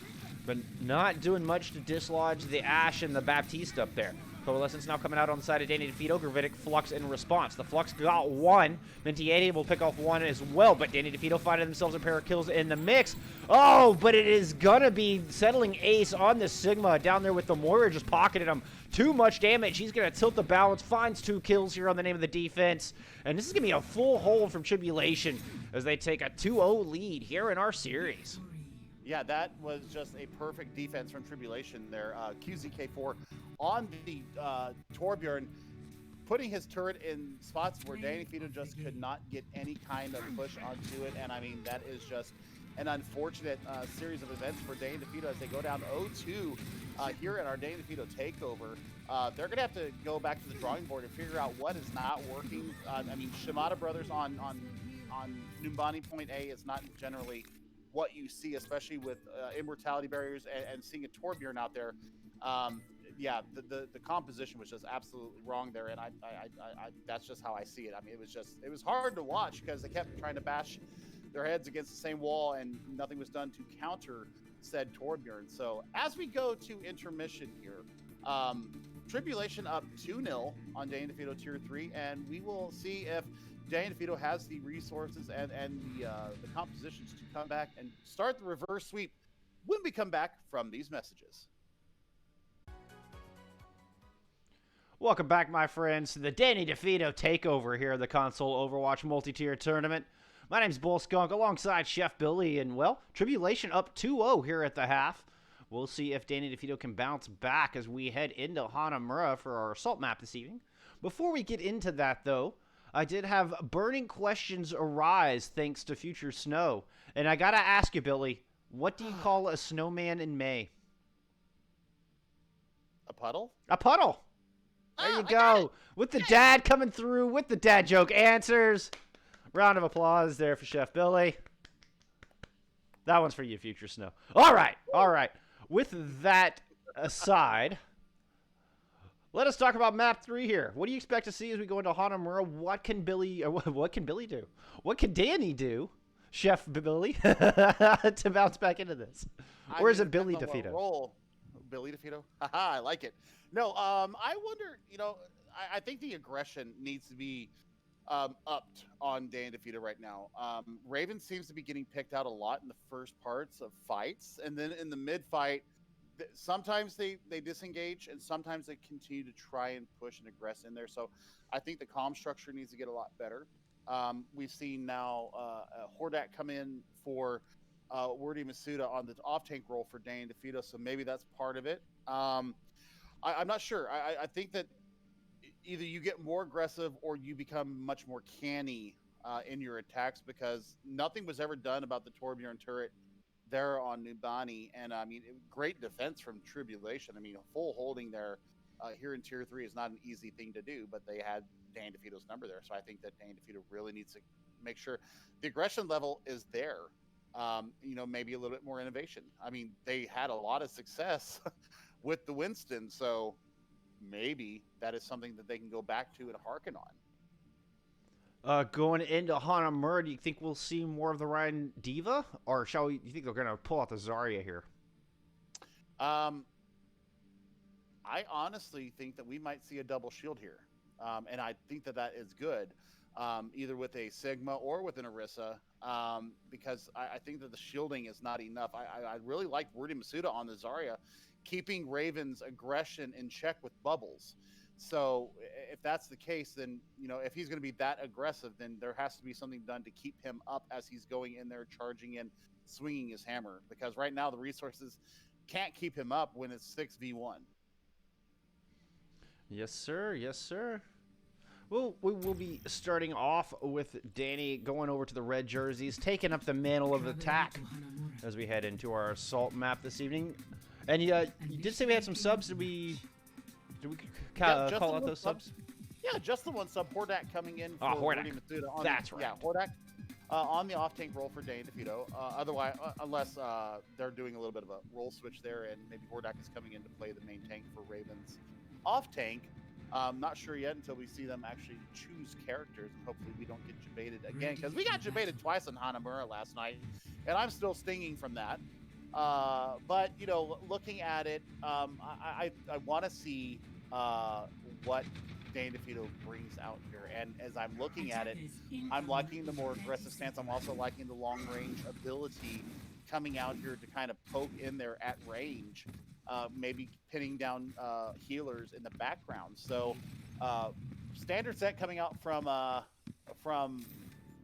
but not doing much to dislodge the Ashe and the Baptiste up there. Coalescence now coming out on the side of Danny DefeatoTr. Gravitic Flux in response. The Flux got one. Minty Yeti will pick off one as well, but Danny DefeatoTr finding themselves a pair of kills in the mix. Oh, but it is gonna be settling ace on the Sigma down there with the Moira just pocketing him. Too much damage. He's gonna tilt the balance, finds 2 kills here on the name of the defense, and this is gonna be a full hold from Tribulation as they take a 2-0 lead here in our series. Yeah, that was just a perfect defense from Tribulation there. QZK4 on the Torbjorn, putting his turret in spots where Danny DefeatoTr just could not get any kind of push onto it. And I mean, that is just an unfortunate series of events for Danny DefeatoTr as they go down 0-2 here in our Danny DefeatoTr takeover. They're going to have to go back to the drawing board and figure out what is not working. I mean, Shimada Brothers on Numbani Point A is not generally what you see, especially with immortality barriers and seeing a Torbjorn out there. Yeah, the composition was just absolutely wrong there, and I that's just how I see it. I mean, it was hard to watch because they kept trying to bash their heads against the same wall, and nothing was done to counter said Torbjorn. So as we go to intermission here, Tribulation up 2-0 on Danny DefeatoTr Tier 3, and we will see if Danny DefeatoTr has the resources and the compositions to come back and start the reverse sweep when we come back from these messages. Welcome back, my friends, to the Danny DefeatoTr takeover here at the console Overwatch multi-tier tournament. My name's Bull Skunk alongside Chef Billy, and well, Tribulation up 2-0 here at the half. We'll see if Danny DefeatoTr can bounce back as we head into Hanamura for our assault map this evening. Before we get into that, though, I did have burning questions arise thanks to Future Snow. And I gotta ask you, Billy, what do you call a snowman in May? A puddle? A puddle! There you go. With the dad coming through with the dad joke answers. Round of applause there for Chef Billy. That one's for you, Future Snow. All right, all right. With that aside, let us talk about map 3 here. What do you expect to see as we go into Hanamura? What can Billy do? What can Danny do, Chef Billy, to bounce back into this? Or is it Billy DefeatoTr? Billy DefeatoTr? Haha, I like it. No, I wonder, you know, I think the aggression needs to be upped on Danny DefeatoTr right now. Raven seems to be getting picked out a lot in the first parts of fights, and then in the mid fight, sometimes they disengage, and sometimes they continue to try and push and aggress in there. So I think the comm structure needs to get a lot better. We've seen now Hordak come in for Wordy Masuda on the off tank role for Danny DeFeato, so maybe that's part of it. I'm not sure. I think that either you get more aggressive or you become much more canny in your attacks, because nothing was ever done about the Torbjorn turret there on Nubani. And I mean, great defense from Tribulation. I mean, a full holding there here in Tier 3 is not an easy thing to do, but they had Dan DeFeato's number there. So I think that Dan DeFeato really needs to make sure the aggression level is there. Maybe a little bit more innovation. I mean, they had a lot of success with the Winston, so maybe that is something that they can go back to and harken on. Going into Hanamura, do you think we'll see more of the Ryan Diva, or you think they're going to pull out the Zarya here? I honestly think that we might see a double shield here, and I think that is good, either with a Sigma or with an Orisa, because I think that the shielding is not enough. I really like Wordy Masuda on the Zarya, keeping Raven's aggression in check with bubbles. So if that's the case, then, if he's going to be that aggressive, then there has to be something done to keep him up as he's going in there, charging in, swinging his hammer. Because right now the resources can't keep him up when it's 6v1. Yes, sir. Yes, sir. Well, we will be starting off with Danny going over to the red jerseys, taking up the mantle of attack as we head into our assault map this evening. And you did say we had some subs. Did we call out those subs? Yeah, just the one sub. Hordak coming in for Hordak. Masuda. That's right. Yeah, Hordak on the off tank role for Danny DeFeato. Otherwise, unless they're doing a little bit of a role switch there, and maybe Hordak is coming in to play the main tank for Ravens off tank. Not sure yet until we see them actually choose characters, and hopefully we don't get debated again, because we got debated twice on Hanamura last night, and I'm still stinging from that. But looking at it, I want to see what Danny DeFeato brings out here, and as I'm looking at it, I'm liking the more aggressive stance. I'm also liking the long range ability coming out here to kind of poke in there at range, maybe pinning down healers in the background. So standard set coming out from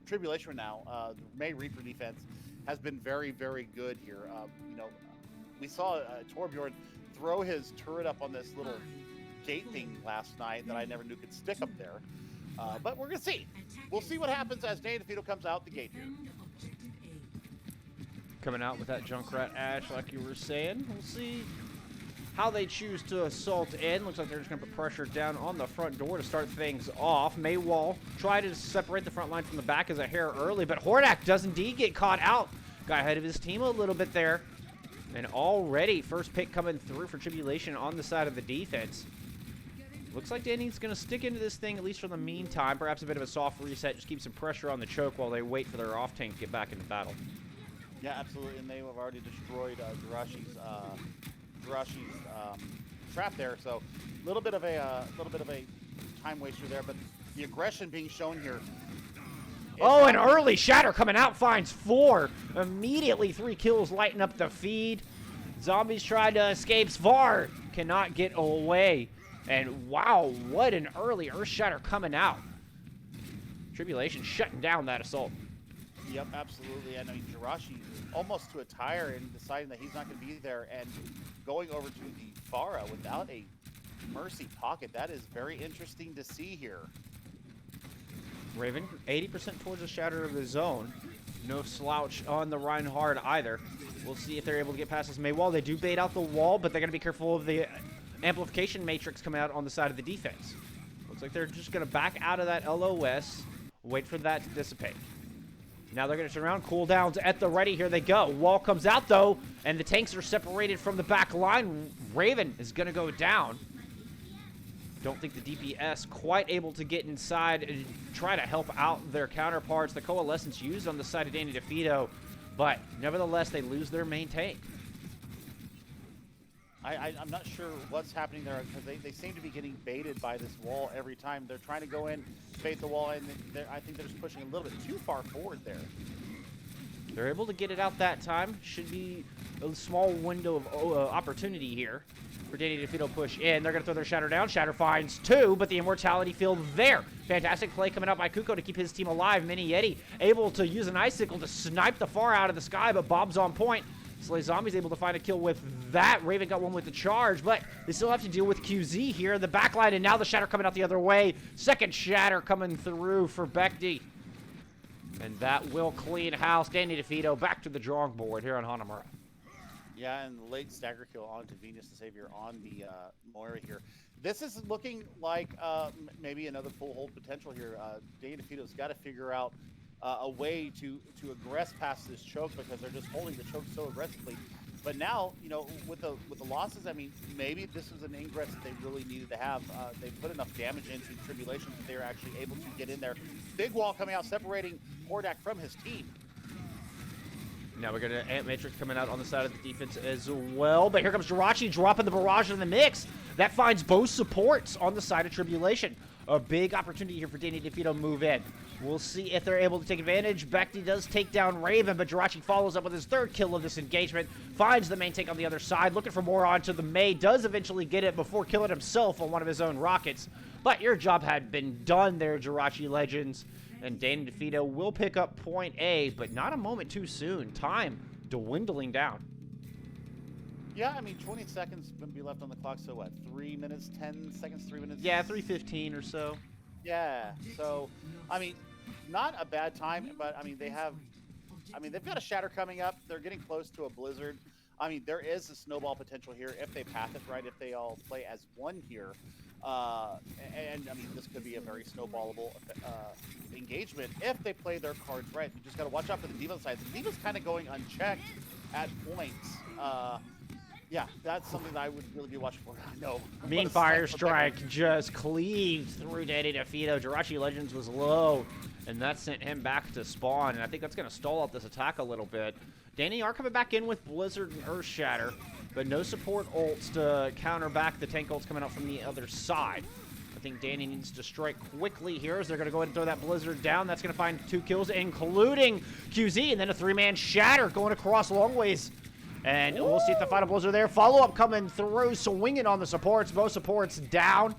Tribulation now. The May Reaper defense has been very, very good here. We saw Torbjorn throw his turret up on this little gate thing last night that I never knew could stick up there. But we're going to see. We'll see what happens as Danny DeFeato comes out the gate here. Coming out with that Junkrat Ash, like you were saying. We'll see how they choose to assault in. Looks like they're just going to put pressure down on the front door to start things off. Maywall tried to separate the front line from the back as a hair early, but Hordak does indeed get caught out. Got ahead of his team a little bit there. And already, first pick coming through for Tribulation on the side of the defense. Looks like Danny's going to stick into this thing, at least for the meantime. Perhaps a bit of a soft reset, just keep some pressure on the choke while they wait for their off tank to get back into battle. Yeah, absolutely, and they have already destroyed Jirashi's trap there. So a little bit of a time waster there, but the aggression being shown here. Oh, an early shatter coming out, finds 4. Immediately 3 kills lighting up the feed. Zombies tried to escape. Svar cannot get away. And wow, what an early Earth Shatter coming out. Tribulation shutting down that assault. Yep, absolutely. I mean, Jirashi almost to a tire and deciding that he's not going to be there and going over to the Farah without a Mercy pocket. That is very interesting to see here. Raven, 80% towards the shatter of the zone. No slouch on the Reinhardt either. We'll see if they're able to get past this Maywall. They do bait out the wall, but they're going to be careful of the amplification matrix coming out on the side of the defense. Looks like they're just going to back out of that LOS, wait for that to dissipate. Now they're going to turn around, cooldowns at the ready. Here they go. Wall comes out, though, and the tanks are separated from the back line. Raven is going to go down. Don't think the DPS quite able to get inside and try to help out their counterparts. The Coalescence used on the side of Danny DeFeato, but nevertheless, they lose their main tank. I'm not sure what's happening there, because they seem to be getting baited by this wall every time. They're trying to go in, bait the wall, and I think they're just pushing a little bit too far forward there. They're able to get it out that time. Should be a small window of opportunity here for Danny DefeatoTO push in. They're going to throw their Shatter down. Shatter finds 2, but the Immortality field there. Fantastic play coming out by Kuko to keep his team alive. Mini Yeti able to use an Icicle to snipe the far out of the sky, but Bob's on point. Slay Zombie's able to find a kill with that. Raven got one with the charge, but they still have to deal with QZ here. The backline, and now the Shatter coming out the other way. Second Shatter coming through for Bekdi. And that will clean house. Danny DefeatoTO back to the drawing board here on Hanamura. Yeah, and the late stagger kill onto Venus the Savior on the Moira here. This is looking like maybe another full hold potential here. Danny DefeatoTO's got to figure out a way to aggress past this choke, because they're just holding the choke so aggressively. But now, you know, with the losses, I mean, maybe this was an ingress that they really needed to have. They put enough damage into Tribulation that they were actually able to get in there. Big wall coming out, separating Hordak from his team. Now we're going to Ant Matrix coming out on the side of the defense as well. But here comes Jirachi dropping the barrage in the mix. That finds both supports on the side of Tribulation. A big opportunity here for Danny DefeatoTO move in. We'll see if they're able to take advantage. Bekti does take down Raven, but Jirachi follows up with his 3rd kill of this engagement. Finds the main tank on the other side, looking for more onto the Mei. Does eventually get it before killing himself on one of his own rockets. But your job had been done there, Jirachi Legends. And Danny DefeatoTO will pick up point A, but not a moment too soon. Time dwindling down. Yeah, I mean, 20 seconds going to be left on the clock, so what, 3 minutes, 10 seconds, 3 minutes? Yeah, 3:15 or so. Yeah, so, I mean, not a bad time, but, I mean, they've got a Shatter coming up. They're getting close to a Blizzard. I mean, there is a snowball potential here if they path it right, if they all play as one here. And I mean, this could be a very snowballable engagement if they play their cards right. You just got to watch out for the D.Va side. The D.Va's kind of going unchecked at points. Yeah, that's something that I would really be watching for. No. Mean Fire Strike just cleaved through Danny DefeatoTO. Jirachi Legends was low, and that sent him back to spawn. And I think that's going to stall out this attack a little bit. Danny are coming back in with Blizzard and Earth Shatter, but no support ults to counter back the tank ults coming out from the other side. I think Danny needs to strike quickly here as they're going to go ahead and throw that Blizzard down. That's going to find 2 kills, including QZ, and then a 3-man Shatter going across long ways. And we'll see if the final Blizzard there. Follow-up coming through, swinging on the supports. Both supports down.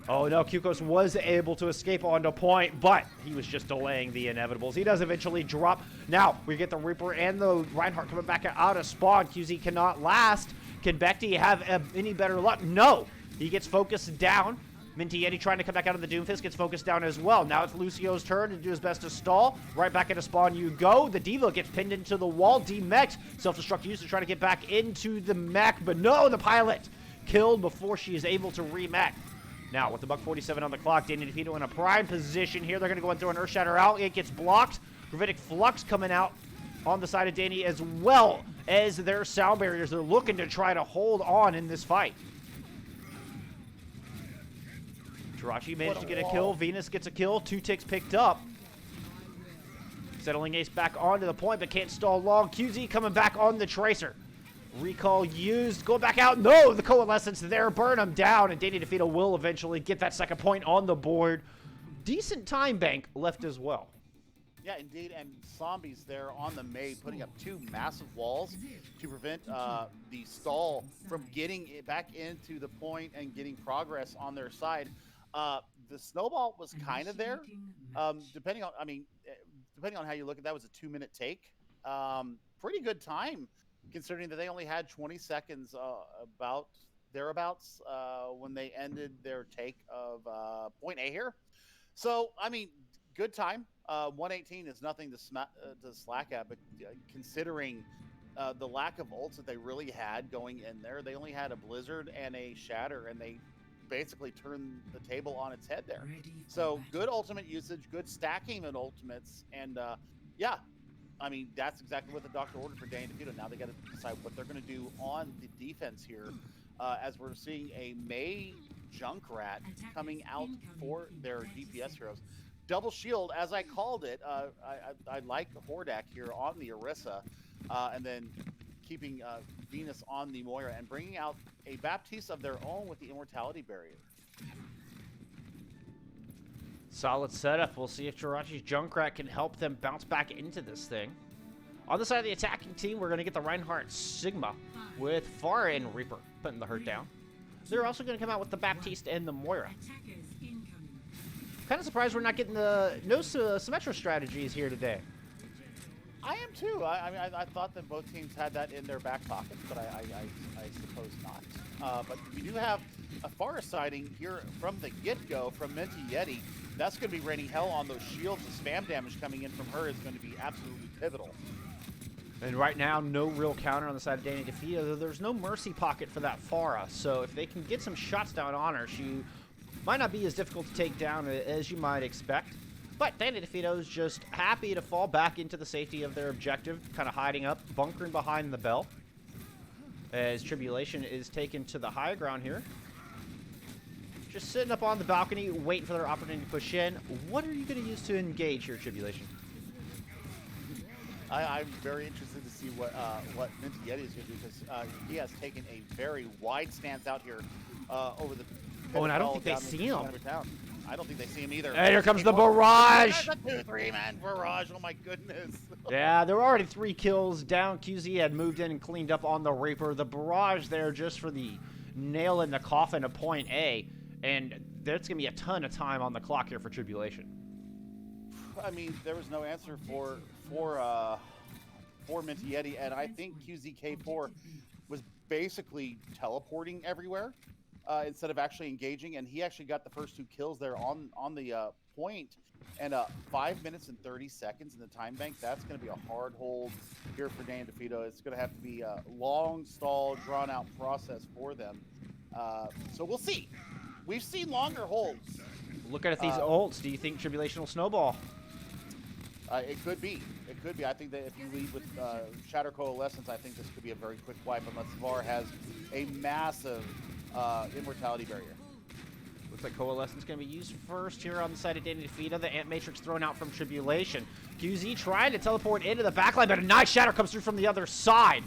Oh no, Kukos was able to escape onto point, but he was just delaying the inevitables. He does eventually drop. Now, we get the Reaper and the Reinhardt coming back out of spawn. QZ cannot last. Can Bekti have any better luck? No. He gets focused down. Minty Yeti trying to come back out of the Doomfist gets focused down as well. Now it's Lucio's turn to do his best to stall. Right back into spawn you go. The D.Va gets pinned into the wall. D-Mech, self-destruct used to try to get back into the mech, but no, the pilot killed before she is able to re-mech. Now, with the $1:47 on the clock, Danny DefeatoTO in a prime position here. They're going to go and throw an Earth Shatter out. It gets blocked. Gravitic Flux coming out on the side of Danny as well as their sound barriers. They're looking to try to hold on in this fight. Jirachi managed to get a kill. Venus gets a kill. 2 ticks picked up. Settling Ace back onto the point, but can't stall long. QZ coming back on the Tracer. Recall used. Going back out. No, the Coalescence there. Burn him down, and Danny DefeatoTO will eventually get that second point on the board. Decent time bank left as well. Yeah, indeed, and Zombies there on the Mei putting up 2 massive walls to prevent the stall from getting it back into the point and getting progress on their side. The snowball was kind of there, depending on how you look at that. Was a 2-minute take. Pretty good time, considering that they only had 20 seconds, about thereabouts, when they ended their take of point A here. So, I mean, good time. 118 is nothing to slack at, but considering the lack of ults that they really had going in there, they only had a Blizzard and a Shatter, and they basically turned the table on its head there. So good ultimate usage, good stacking of ultimates, and yeah, I mean, that's exactly what the doctor ordered for Danny DefeatoTO. Now they got to decide what they're going to do on the defense here, as we're seeing a Mei Junkrat coming out for their DPS heroes. Double shield, as I called it. I like Hordak here on the Orisa, and then keeping Venus on the Moira and bringing out a Baptiste of their own with the Immortality Barrier. Solid setup. We'll see if Jirachi's Junkrat can help them bounce back into this thing. On the side of the attacking team, we're going to get the Reinhardt Sigma with Pharah and Reaper putting the hurt down. They're also going to come out with the Baptiste and the Moira. Kind of surprised we're not getting no Symmetra strategies here today. I am too. I mean, I thought that both teams had that in their back pockets, but I suppose not. But we do have a Pharah sighting here from the get-go from MTT. That's going to be raining hell on those shields. The spam damage coming in from her is going to be absolutely pivotal. And right now, no real counter on the side of Danny DefeatoThree. There's no mercy pocket for that Pharah, so if they can get some shots down on her, she might not be as difficult to take down as you might expect. But Danny DefeatoThree is just happy to fall back into the safety of their objective, kind of hiding up, bunkering behind the bell. As Tribulation is taken to the high ground here. Just sitting up on the balcony, waiting for their opportunity to push in. What are you going to use to engage here, Tribulation? I'm very interested to see what MTT is going to do, because he has taken a very wide stance out here over the. Oh, and I don't think they see him. I don't think they see him either. And here comes the barrage. There's a 2-3-man barrage. Oh my goodness. Yeah, there were already 3 kills down. QZ had moved in and cleaned up on the Reaper. The barrage there just for the nail in the coffin of point A, and there's gonna be a ton of time on the clock here for Tribulation. I mean, there was no answer for MTT, and I think QZK4 was basically teleporting everywhere instead of actually engaging, and he actually got the first 2 kills there on the point. And 5 minutes and 30 seconds in the time bank, that's going to be a hard hold here for Danny DefeatoThree. It's going to have to be a long, stall, drawn-out process for them. So we'll see. We've seen longer holds. Looking at these ults, do you think Tribulation will snowball? It could be. It could be. I think that if you lead with Shatter Coalescence, I think this could be a very quick wipe unless VAR has a massive immortality barrier. Looks like Coalescence going to be used first here on the side of Danny DefeatoThree. The Ant Matrix thrown out from Tribulation. QZ trying to teleport into the backline, but a nice Shatter comes through from the other side.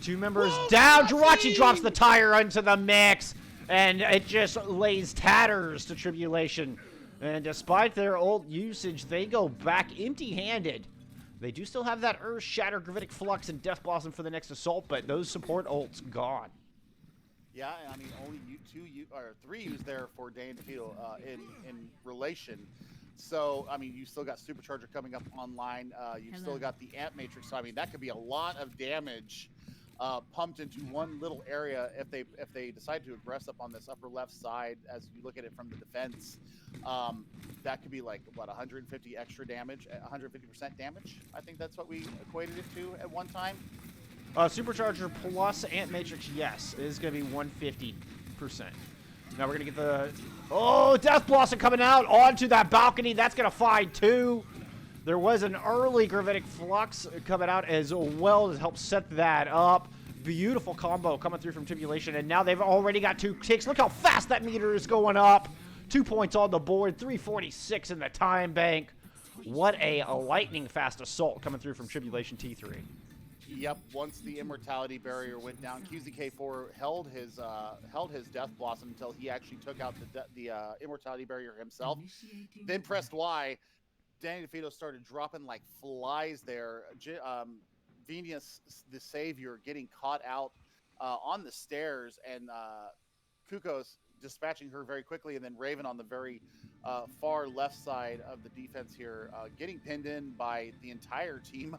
2 members down. Jirachi drops the tire into the mix, and it just lays tatters to Tribulation. And despite their ult usage, they go back empty-handed. They do still have that Earth Shatter, Gravitic Flux, and Death Blossom for the next assault, but those support ults gone. Yeah, I mean, only 3 used there for Danny DefeatoThree in relation. So, I mean, you still got Supercharger coming up online. You've still got the Ant Matrix. So, I mean, that could be a lot of damage pumped into one little area if they decide to aggress up on this upper left side. As you look at it from the defense, that could be like what, 150 extra damage, 150% damage. I think that's what we equated it to at one time. Supercharger plus Ant Matrix, yes, is going to be 150%. Now we're going to get the Death Blossom coming out onto that balcony. That's going to find 2. There was an early Gravitic Flux coming out as well to help set that up. Beautiful combo coming through from Tribulation, and now they've already got 2 ticks. Look how fast that meter is going up. 2 points on the board, 346 in the time bank. What a lightning fast assault coming through from Tribulation T3. Yep, once the immortality barrier went down, QZK4 held his Death Blossom until he actually took out the immortality barrier himself. Then pressed Y. Danny DefeatoThree started dropping like flies there. Venus, the Savior, getting caught out on the stairs, and Kukos dispatching her very quickly, and then Raven on the very far left side of the defense here, getting pinned in by the entire team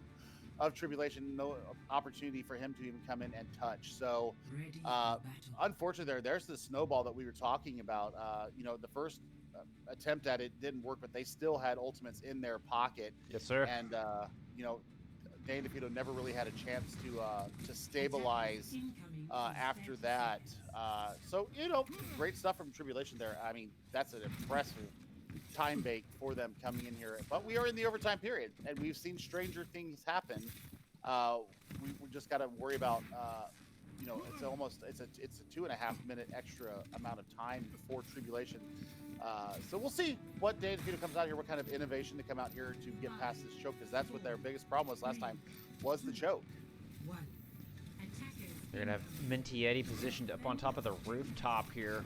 of Tribulation. No opportunity for him to even come in and touch. So unfortunately there's the snowball that we were talking about. You know, the first attempt at it didn't work, but they still had ultimates in their pocket. Yes, sir. And you know, Danny DefeatoThree never really had a chance to stabilize after that. So, you know, great stuff from Tribulation there. I mean, that's an impressive time bake for them coming in here. But we are in the overtime period, and we've seen stranger things happen. We just got to worry about, you know, it's a 2.5 minute extra amount of time for Tribulation. So we'll see what Danny DefeatoThree comes out here, what kind of innovation to come out here to get past this choke, because that's what their biggest problem was last time, was the choke. They're going to have MTT positioned up on top of the rooftop here.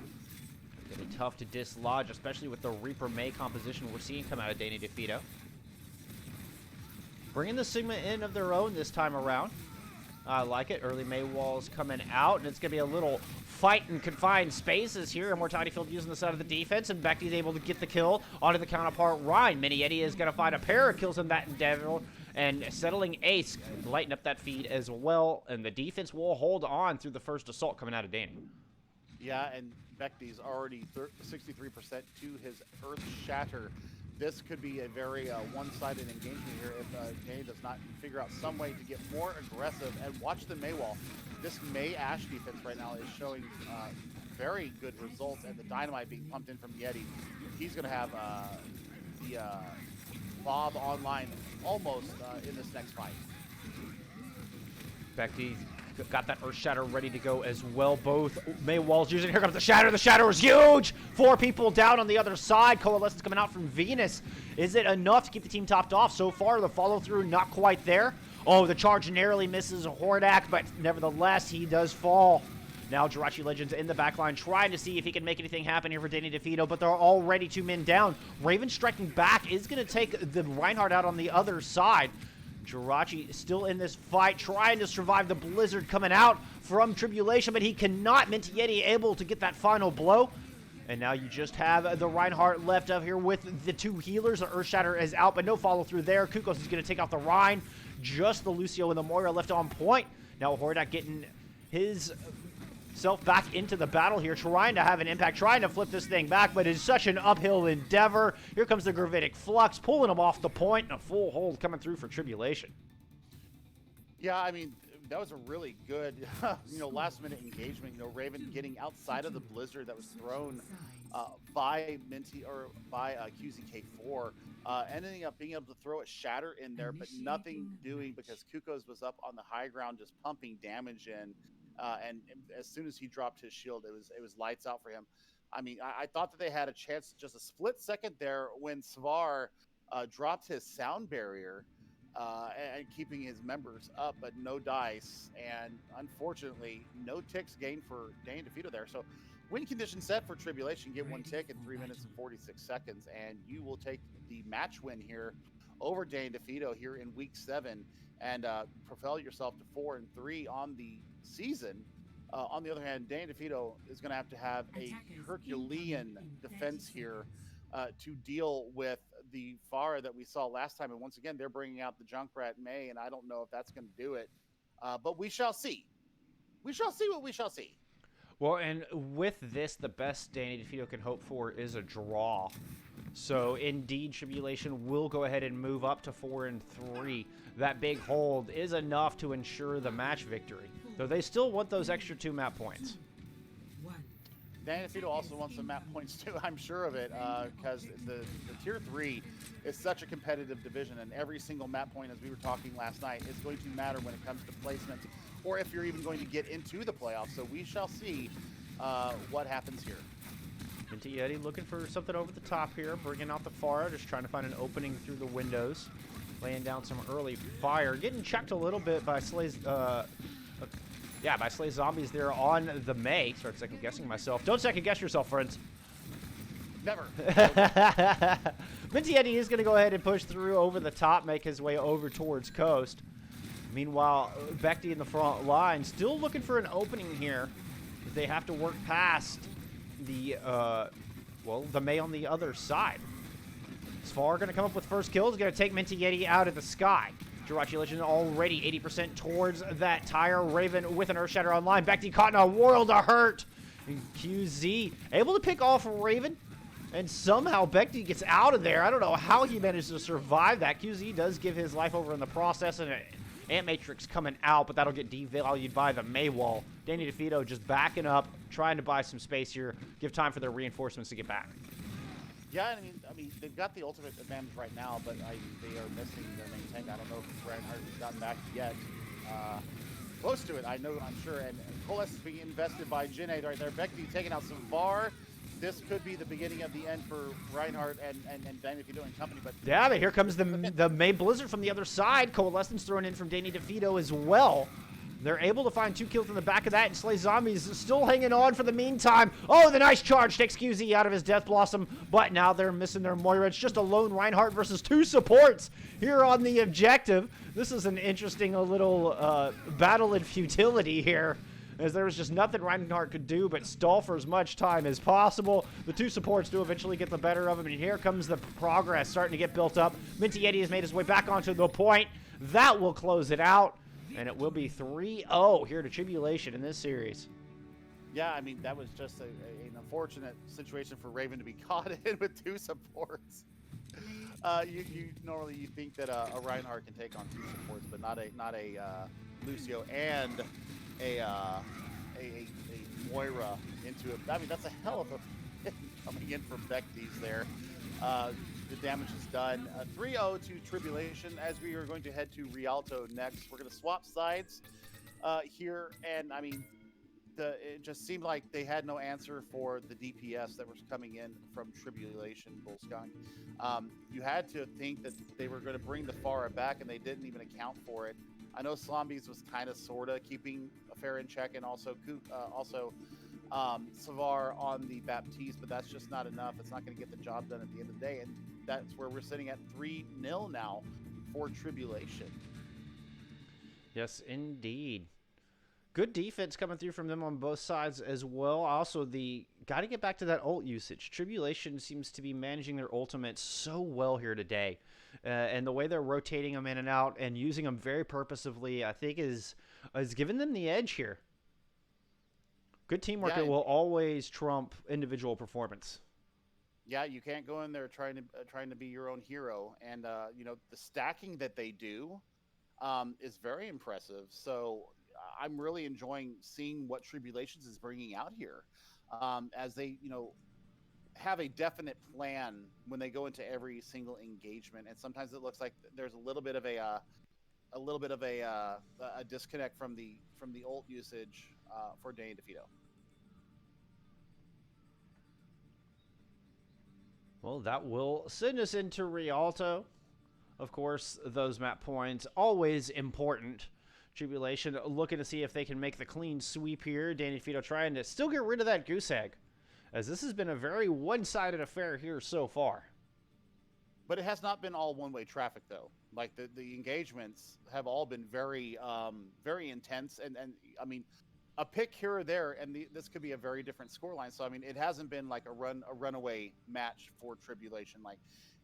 It's going to be tough to dislodge, especially with the Reaper May composition we're seeing come out of Danny DefeatoThree. bringing the Sigma in of their own this time around. I like it. Early May walls coming out, and it's going to be a little fight in confined spaces here. Immortality Field using the side of the defense, and Becky's able to get the kill onto the counterpart Ryan. Mini Eddie is going to find a pair of kills in that endeavor, and settling Ace, lighten up that feed as well, and the defense will hold on through the first assault coming out of Danny. Yeah, and Becky's already 63% to his Earth Shatter. This could be a very one-sided engagement here if Danny does not figure out some way to get more aggressive. And watch the Maywall. This May Ash defense right now is showing very good results, and the dynamite being pumped in from Yeti. He's going to have the Bob online almost in this next fight. Becky got that Earth Shatter ready to go as well. Both May Walls using. Here comes the Shatter. The Shatter is huge. 4 people down on the other side. Coalescence coming out from Venus. Is it enough to keep the team topped off? So far, the follow-through not quite there. Oh, the charge narrowly misses Hordak, but nevertheless, he does fall. Now Jirachi Legends in the backline trying to see if he can make anything happen here for Danny DefeatoThree, but they're already 2 men down. Raven striking back is going to take the Reinhardt out on the other side. Jirachi still in this fight, trying to survive the blizzard coming out from Tribulation, but he cannot. Minty Yeti able to get that final blow. And now you just have the Reinhardt left up here with the 2 healers. The Earth Shatter is out, but no follow through there. Kukos is going to take out the Rhine. Just the Lucio and the Moira left on point. Now Hordak getting his self back into the battle here, trying to have an impact, trying to flip this thing back, but it's such an uphill endeavor. Here comes the Gravitic Flux, pulling him off the point, and a full hold coming through for Tribulation. Yeah, I mean, that was a really good, last-minute engagement. Raven getting outside of the blizzard that was thrown by Minty or by QZK4, ending up being able to throw a Shatter in there, but nothing doing because Kukos was up on the high ground, just pumping damage in. And as soon as he dropped his shield, it was lights out for him. I mean, I thought that they had a chance, just a split second there when Svar dropped his sound barrier and keeping his members up, but no dice. And unfortunately, no ticks gained for Danny DefeatoThree there. So win condition set for Tribulation. Get 1 tick in 3 minutes and 46 seconds, and you will take the match win here over Danny DefeatoThree here in week 7 and propel yourself to 4-3 on the season. On the other hand, Danny DefeatoThree is going to have a Herculean defense here to deal with the Pharah that we saw last time. And once again, they're bringing out the Junkrat May, and I don't know if that's going to do it. But we shall see. We shall see what we shall see. Well, and with this, the best Danny DefeatoThree can hope for is a draw. So, indeed, Tribulation will go ahead and move up to 4-3. That big hold is enough to ensure the match victory, though they still want those extra 2 map points. Danny DefeatoThree also wants some map points too, I'm sure of it, because the Tier 3 is such a competitive division, and every single map point, as we were talking last night, is going to matter when it comes to placements, or if you're even going to get into the playoffs. So we shall see what happens here. Minty Yeti looking for something over the top here, bringing out the Pharah, just trying to find an opening through the windows, laying down some early fire, getting checked a little bit by Slay's, by Slay's zombies there on the May. Start second guessing myself. Don't second guess yourself, friends. Never. Minty Yeti is going to go ahead and push through over the top, make his way over towards Coast. Meanwhile, Becky in the front line, still looking for an opening here. They have to work past the May on the other side. Svar going to come up with first kill. Is going to take Minty Yeti out of the sky. Jirachi Legend already 80% towards that tire. Raven with an Earth Shatter online. Becky caught in a world of hurt. And QZ able to pick off Raven. And somehow Becky gets out of there. I don't know how he managed to survive that. QZ does give his life over in the process, and Ant Matrix coming out, but that'll get devalued by the May wall. Danny DefeatoThree just backing up, trying to buy some space here, give time for their reinforcements to get back. Yeah, I mean, they've got the ultimate advantage right now, but they are missing their main tank. I don't know if Reinhardt has gotten back yet. Close to it, I'm sure. And Coalescence is being invested by Jinade right there. Becky taking out some VAR. This could be the beginning of the end for Reinhardt and Danny DefeatoThree and company. But yeah, but here comes the May Blizzard from the other side. Coalescence thrown in from Danny DefeatoThree as well. They're able to find 2 kills in the back of that, and Slay Zombies still hanging on for the meantime. Oh, the nice charge takes QZ out of his Death Blossom, but now they're missing their Moira. It's just a lone Reinhardt versus 2 supports here on the objective. This is an interesting little battle in futility here, as there was just nothing Reinhardt could do but stall for as much time as possible. The 2 supports do eventually get the better of him, and here comes the progress starting to get built up. Minty Yeti has made his way back onto the point. That will close it out. And it will be 3-0 here to Tribulation in this series. Yeah, I mean, that was just an unfortunate situation for Raven to be caught in with 2 supports. You normally think that a Reinhardt can take on 2 supports, but not a Lucio and a Moira into it. I mean, that's a hell of a coming in from Vectis there. The damage is done. 3-0 to Tribulation, as we are going to head to Rialto next. We're going to swap sides here, and I mean, it just seemed like they had no answer for the DPS that was coming in from Tribulation, Bullskunk. You had to think that they were going to bring the Pharah back, and they didn't even account for it. I know Slombies was kind of, sort of keeping a fair in check, and also Savar on the Baptiste, but that's just not enough. It's not going to get the job done at the end of the day, and that's where we're sitting at 3-0 now for Tribulation. Yes, indeed. Good defense coming through from them on both sides as well. Also, got to get back to that ult usage. Tribulation seems to be managing their ultimates so well here today. And the way they're rotating them in and out and using them very purposefully, I think, is giving them the edge here. Good teamwork that will always trump individual performance. Yeah, you can't go in there trying to be your own hero, and the stacking that they do is very impressive. So I'm really enjoying seeing what Tribulations is bringing out here, as they have a definite plan when they go into every single engagement. And sometimes it looks like there's a little bit of a disconnect from the ult usage for Danny DefeatoThree. Well, that will send us into Rialto. Of course, those map points, always important. Tribulation looking to see if they can make the clean sweep here. Danny DefeatoThree trying to still get rid of that goose egg, as this has been a very one-sided affair here so far. But it has not been all one-way traffic, though. Like, the engagements have all been very very intense, and I mean, a pick here or there, and this could be a very different scoreline. So I mean, it hasn't been like a runaway match for Tribulation. Like,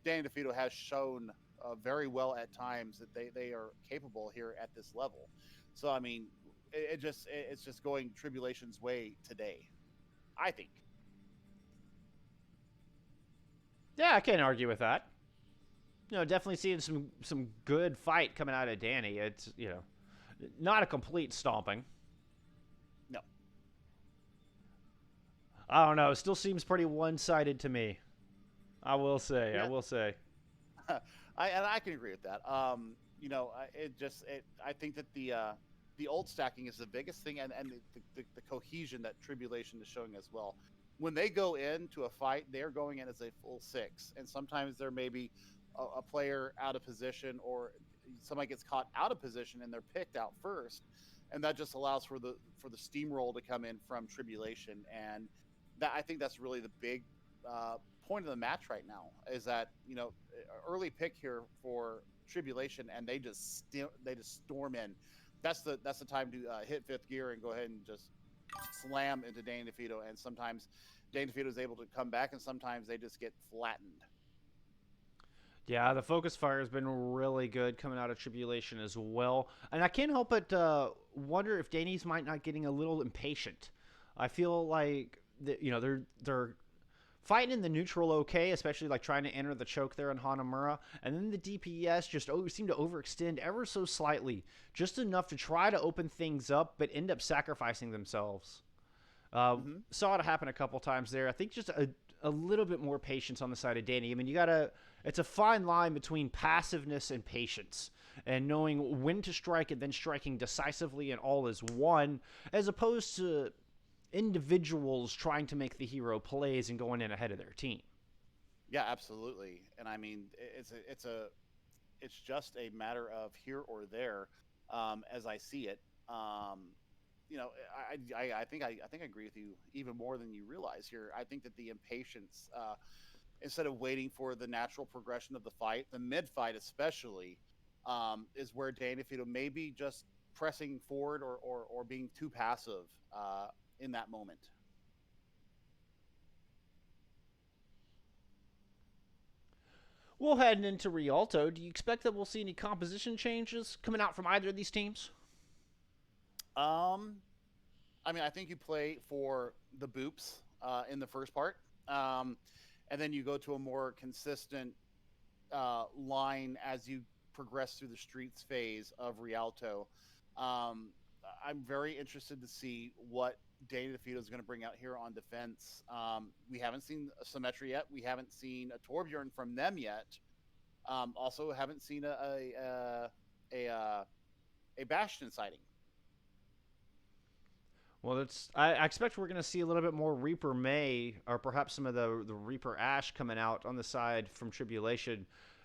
Danny DefeatoThree has shown very well at times that they are capable here at this level. So I mean, it's just going Tribulation's way today, I think. Yeah, I can't argue with that. Definitely seeing some good fight coming out of Danny. It's not a complete stomping. No. I don't know. It still seems pretty one-sided to me. I will say. Yeah. I will say. I can agree with that. I think that the ult stacking is the biggest thing, and the cohesion that Tribulation is showing as well. When they go into a fight, they're going in as a full 6, and sometimes there may be a player out of position, or somebody gets caught out of position and they're picked out first, and that just allows for the steamroll to come in from Tribulation. And that, I think that's really the big point of the match right now, is that early pick here for Tribulation, and they just storm in. That's the time to hit 5th gear and go ahead and just slam into Danny DefeatoThree. And sometimes Danny DefeatoThree is able to come back, and sometimes they just get flattened. Yeah, the focus fire has been really good coming out of Tribulation as well. And I can't help but wonder if Danny's might not getting a little impatient. I feel like they're fighting in the neutral okay, especially like trying to enter the choke there on Hanamura. And then the DPS just seem to overextend ever so slightly, just enough to try to open things up, but end up sacrificing themselves. Saw it happen a couple times there. I think just a little bit more patience on the side of Danny. I mean, it's a fine line between passiveness and patience, and knowing when to strike and then striking decisively and all is one, as opposed to individuals trying to make the hero plays and going in ahead of their team. Yeah, absolutely. And I mean, it's just a matter of here or there, as I see it. You know, I think I agree with you even more than you realize here. I think that the impatience, instead of waiting for the natural progression of the fight, the mid fight especially, is where Danny DeVito may be just pressing forward or being too passive in that moment. We'll head into Rialto. Do you expect that we'll see any composition changes coming out from either of these teams? I mean, I think you play for the boops in the first part, and then you go to a more consistent line as you progress through the streets phase of Rialto. I'm very interested to see what Danny DeVito is going to bring out here on defense. We haven't seen a Symmetry yet. We haven't seen a Torbjorn from them yet. Also, haven't seen a Bastion sighting. Well, I expect we're going to see a little bit more Reaper May, or perhaps some of the Reaper Ash coming out on the side from Tribulation.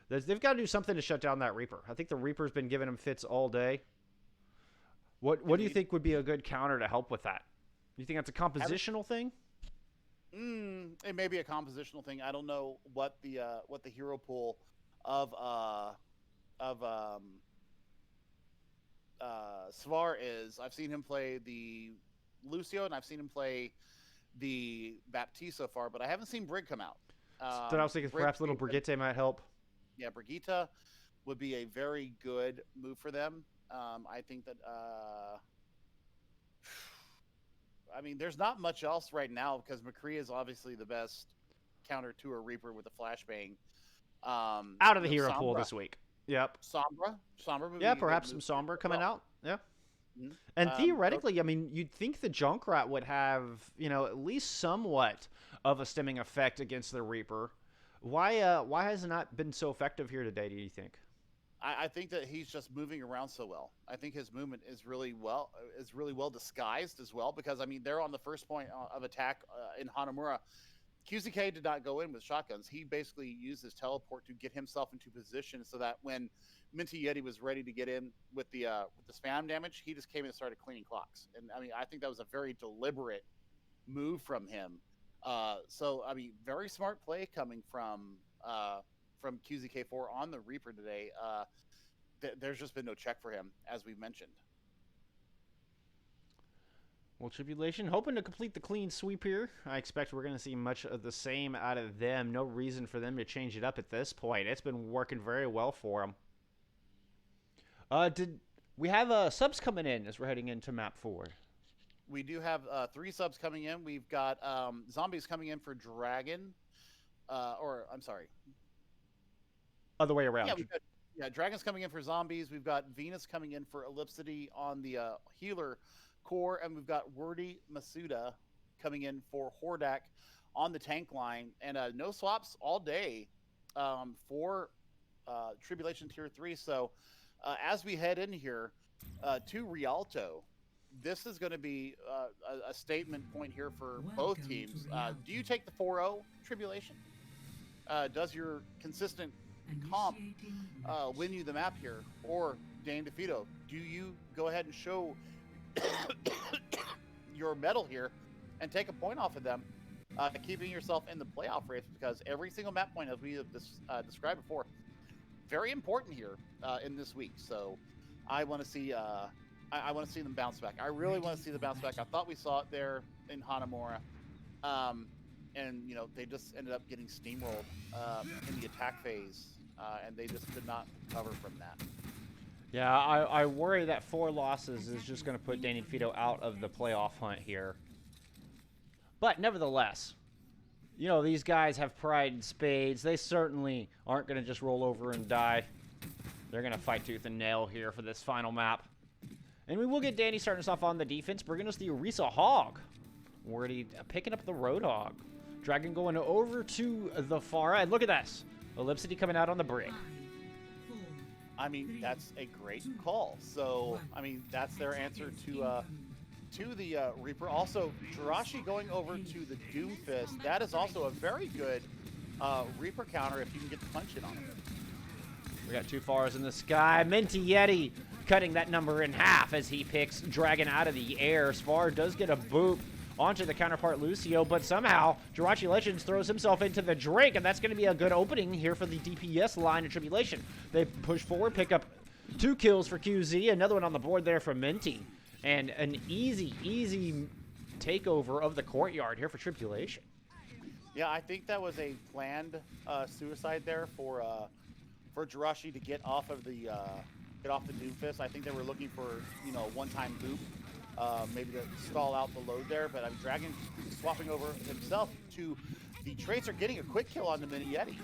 They've got to do something to shut down that Reaper. I think the Reaper's been giving them fits all day. What do you think would be a good counter to help with that? You think that's a compositional thing? It may be a compositional thing. I don't know what the hero pool of Svar is. I've seen him play the Lucio, and I've seen him play the Baptiste so far, but I haven't seen Brig come out. So I was thinking perhaps little Brigitte might help. Yeah, Brigitte would be a very good move for them. I think that I mean, there's not much else right now because McCree is obviously the best counter to a Reaper with a flashbang. Out of the hero pool this week. Yep. Sombra. Yeah, perhaps some Sombra coming out. Yeah. Mm-hmm. And theoretically, I mean, you'd think the Junkrat would have, you know, at least somewhat of a stemming effect against the Reaper. Why has it not been so effective here today, do you think? I think that he's just moving around so well. I think his movement is really well disguised as well, because I mean, they're on the first point of attack in Hanamura. QZK did not go in with shotguns. He basically used his teleport to get himself into position so that when Minty Yeti was ready to get in with the spam damage, he just came in and started cleaning clocks. And I mean, I think that was a very deliberate move from him. So I mean, very smart play coming from QZK4 on the Reaper today. There's just been no check for him, as we've mentioned. Well, Tribulation hoping to complete the clean sweep here. I expect we're going to see much of the same out of them. No reason for them to change it up at this point. It's been working very well for them. Did we have subs coming in as we're heading into map 4? We do have 3 subs coming in. We've got Zombies coming in for Dragon. I'm sorry. Other way around. Yeah, Dragon's coming in for Zombies. We've got Venus coming in for Ellipsity on the healer core, and we've got Wordy Masuda coming in for Hordak on the tank line. And no swaps all day for Tribulation Tier 3. So as we head in here to Rialto, this is going to be a statement point here for both teams. Do you take the 4-0 Tribulation? Does your consistent comp win you the map here? Or Danny DeVito, do you go ahead and show your medal here and take a point off of them, keeping yourself in the playoff race? Because every single map point, as we have described before, very important here in this week. So I want to see I want to see them bounce back. I really want to see the bounce back. I thought we saw it there in Hanamura, and you know, they just ended up getting steamrolled in the attack phase, and they just could not recover from that. Yeah, I worry that 4 losses is just going to put Danny DeVito out of the playoff hunt here. But nevertheless, you know, these guys have pride in spades. They certainly aren't going to just roll over and die. They're going to fight tooth and nail here for this final map. And we will get Danny starting us off on the defense, bringing us the Orisa Hog. Wordy picking up the Roadhog. Dragon going over to the far end. Look at this. Ellipsity coming out on the Brig. I mean, that's a great call. So, I mean, that's their answer to the Reaper. Also, Jirachi going over to the Doomfist. That is also a very good Reaper counter if you can get the punch in on him. We got 2 fars in the sky. Minty Yeti cutting that number in half as he picks Dragon out of the air. Svar does get a boop onto the counterpart Lucio, but somehow Jirachi Legends throws himself into the drink, and that's going to be a good opening here for the DPS line of Tribulation. They push forward, pick up 2 kills for QZ, another one on the board there for Minty, and an easy takeover of the courtyard here for Tribulation. Yeah, I think that was a planned suicide there for Jirachi to get off of the Doomfist. I think they were looking for, you know, a one-time loop. Maybe to stall out the load there, but Dragon swapping over himself to the Tracer, getting a quick kill on the Mini Yeti.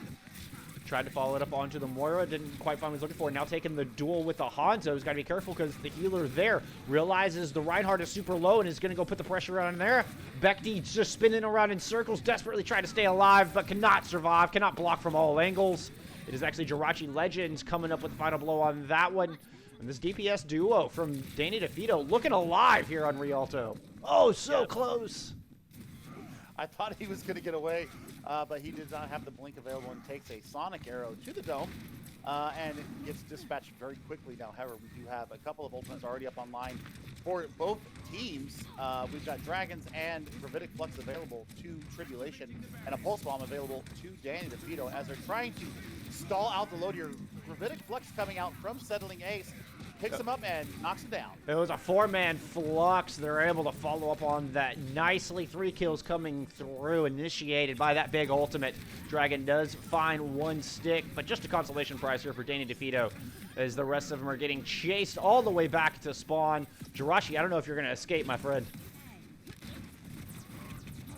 Tried to follow it up onto the Moira, didn't quite find what he was looking for. Now taking the duel with the Hanzo. He's got to be careful because the healer there realizes the Reinhardt is super low and is going to go put the pressure on there. Bekti just spinning around in circles, desperately trying to stay alive, but cannot survive, cannot block from all angles. It is actually Jirachi Legends coming up with the final blow on that one. And this DPS duo from Danny DefeatoThree looking alive here on Rialto. Oh, so close. I thought he was going to get away, but he did not have the blink available and takes a Sonic Arrow to the dome and it gets dispatched very quickly now. However, we do have a couple of ultimates already up online for both teams. We've got Dragons and Gravitic Flux available to Tribulation and a Pulse Bomb available to Danny DefeatoThree as they're trying to stall out the load here. Gravitic Flux coming out from Settling Ace, picks him up and knocks him down. It was a 4-man Flux. They're able to follow up on that nicely. 3 kills coming through, initiated by that big ultimate. Dragon does find 1 stick, but just a consolation prize here for Danny DefeatoThree as the rest of them are getting chased all the way back to spawn. Jirachi, I don't know if you're going to escape, my friend.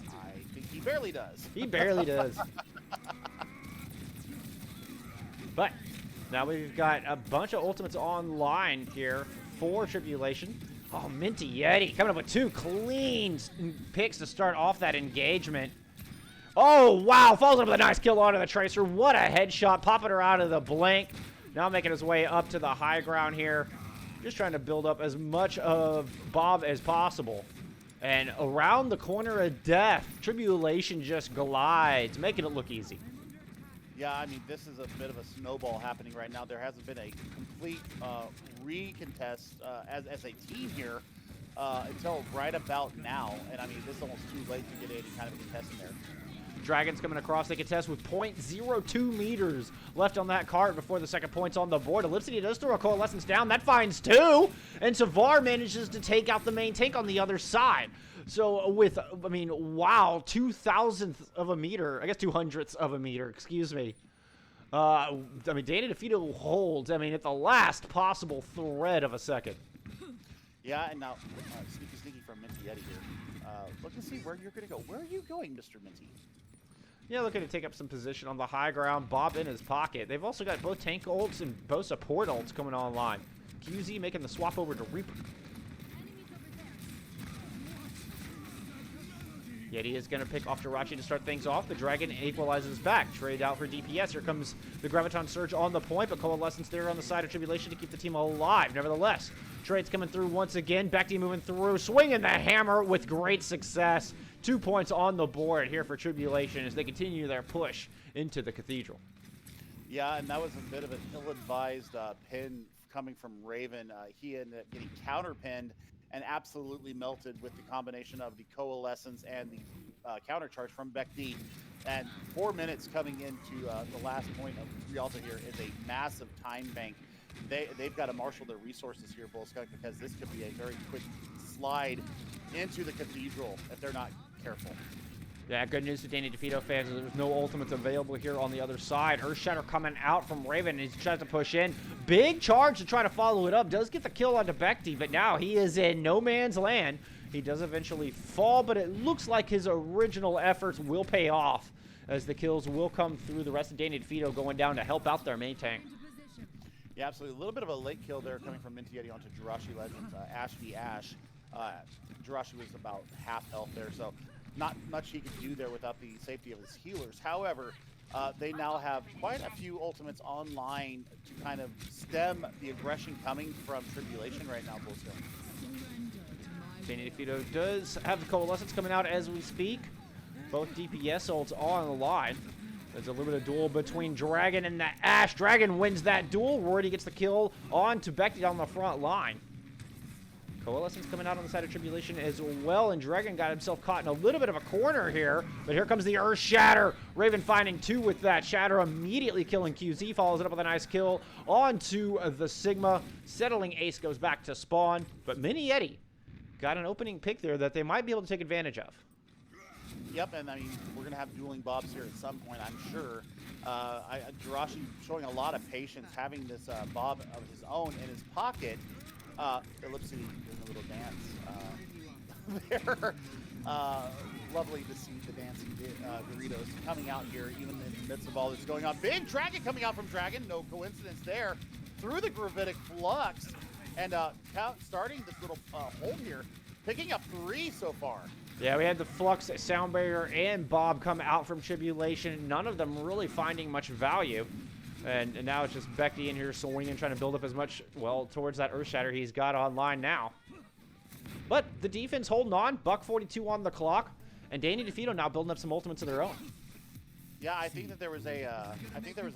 I think he barely does. He barely does. But now we've got a bunch of ultimates online here for Tribulation. Oh, Minty Yeti coming up with 2 clean picks to start off that engagement. Oh, wow. Falls up with a nice kill onto the Tracer. What a headshot. Popping her out of the blank. Now making his way up to the high ground here. Just trying to build up as much of Bob as possible. And around the corner of death, Tribulation just glides, making it look easy. Yeah, I mean, this is a bit of a snowball happening right now. There hasn't been a complete recontest as a team here until right about now. And I mean, this is almost too late to get any kind of a contest in there. Dragons coming across the contest with 0.02 meters left on that cart before the second point's on the board. Ellipsity does throw a Coalescence down. That finds 2. And Savar manages to take out the main tank on the other side. So with, I mean, wow, 2,000th of a meter, I guess 200ths of a meter, excuse me. I mean, Danny DefeatoThree holds, I mean, at the last possible thread of a second. Yeah, and now, sneaky from Minty Yeti here. Look to see where you're going to go. Where are you going, Mr. Minty? Yeah, looking to take up some position on the high ground. Bob in his pocket. They've also got both tank ults and both support ults coming online. QZ making the swap over to Reaper. Yeti is going to pick off Jirachi to start things off. The Dragon equalizes back. Trade out for DPS. Here comes the Graviton Surge on the point, but Coalescence there on the side of Tribulation to keep the team alive. Nevertheless, trades coming through once again. Bekti moving through, swinging the hammer with great success. 2 points on the board here for Tribulation as they continue their push into the Cathedral. Yeah, and that was a bit of an ill-advised pin coming from Raven. He ended up getting counter-pinned and absolutely melted with the combination of the Coalescence and the counter charge from Bekti. And 4 minutes coming into the last point of Rialto here is a massive time bank. They've got to marshal their resources here, Bullskunk, because this could be a very quick slide into the Cathedral if they're not careful. Yeah, good news to Danny DefeatoThree fans. There's no ultimates available here on the other side. Earthshatter coming out from Raven. He tries to push in. Big charge to try to follow it up. Does get the kill onto Bekti, but now he is in no man's land. He does eventually fall, but it looks like his original efforts will pay off as the kills will come through. The rest of Danny DefeatoThree going down to help out their main tank. Yeah, absolutely. A little bit of a late kill there coming from Minty Yeti onto Jirachi Legends. Ash v Ash. Jirachi was about half health there, so not much he could do there without the safety of his healers. However, they now have quite a few ultimates online to kind of stem the aggression coming from Tribulation right now, Bullskunk. Danny DefeatoThree does have the Coalescence coming out as we speak. Both DPS ults are on the line. There's a little bit of duel between Dragon and the Ash. Dragon wins that duel. Rory gets the kill on to Becky down the front line. Coalescence coming out on the side of Tribulation as well, and Dragon got himself caught in a little bit of a corner here, but here comes the Earth Shatter. Raven finding 2 with that Shatter, immediately killing QZ, follows it up with a nice kill onto the Sigma. Settling Ace goes back to spawn, but Mini Yeti got an opening pick there that they might be able to take advantage of. Yep, and I mean, we're going to have dueling Bobs here at some point, I'm sure. Jirachi showing a lot of patience, having this Bob of his own in his pocket. Ellipsity doing a little dance there. Lovely to see the dancing Doritos coming out here, even in the midst of all this going on. Big Dragon coming out from Dragon, no coincidence there. Through the Gravitic Flux, and starting this little hold here, picking up 3 so far. Yeah, we had the Flux, Sound Barrier, and Bob come out from Tribulation. None of them really finding much value. And now it's just Becky in here swinging, trying to build up as much, well, towards that Earth Shatter he's got online now. But the defense holding on. $1:42 on the clock. And Danny DefeatoT now building up some ultimates of their own. Yeah, I think that there was a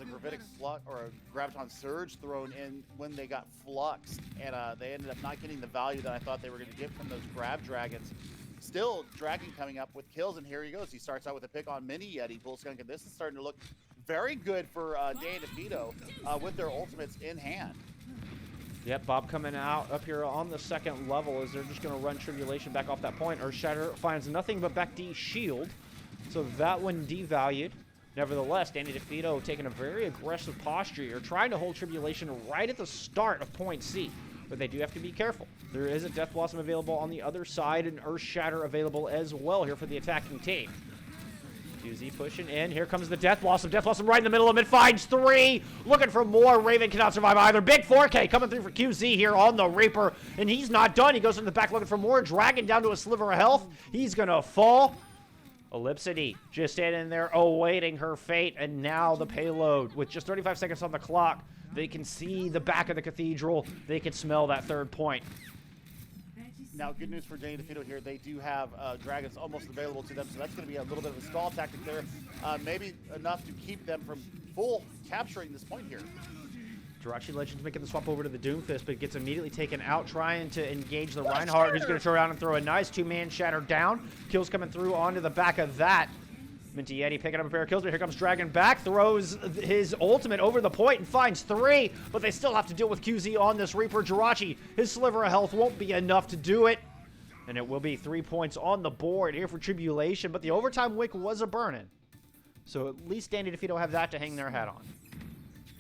Gravitic Flux or a Graviton Surge thrown in when they got fluxed, and they ended up not getting the value that I thought they were going to get from those Grab Dragons. Still, Dragon coming up with kills, and here he goes. He starts out with a pick on Mini Yeti, Bull Skunk, and this is starting to look very good for Danny DefeatoT with their ultimates in hand. Yep, Bob coming out up here on the second level as they're just going to run Tribulation back off that point. Earth Shatter finds nothing but back D shield, so that one devalued. Nevertheless, Danny DefeatoT taking a very aggressive posture here, trying to hold Tribulation right at the start of point C. But they do have to be careful. There is a Death Blossom available on the other side, and Earth Shatter available as well here for the attacking team. QZ pushing in. Here comes the Death Blossom. Death Blossom right in the middle of it. Finds 3. Looking for more. Raven cannot survive either. Big 4K coming through for QZ here on the Reaper. And he's not done. He goes in the back looking for more. Dragon down to a sliver of health. He's going to fall. Ellipsity just standing there awaiting her fate. And now the payload. With just 35 seconds on the clock, they can see the back of the cathedral. They can smell that 3rd point. Now, good news for Danny DefeatoT here. They do have Dragons almost available to them, so that's going to be a little bit of a stall tactic there. Maybe enough to keep them from full capturing this point here. Jirachi Legends making the swap over to the Doomfist, but gets immediately taken out, trying to engage the Reinhardt, who's going to turn around and throw a nice 2-man shatter down. Kills coming through onto the back of that. Minty Yeti picking up a pair of kills, but here comes Dragon back, throws his ultimate over the point and finds 3, but they still have to deal with QZ on this Reaper. Jirachi, his sliver of health won't be enough to do it, and it will be 3 points on the board here for Tribulation, but the overtime wick was a burning, so at least Danny DefeatoT will have that to hang their hat on.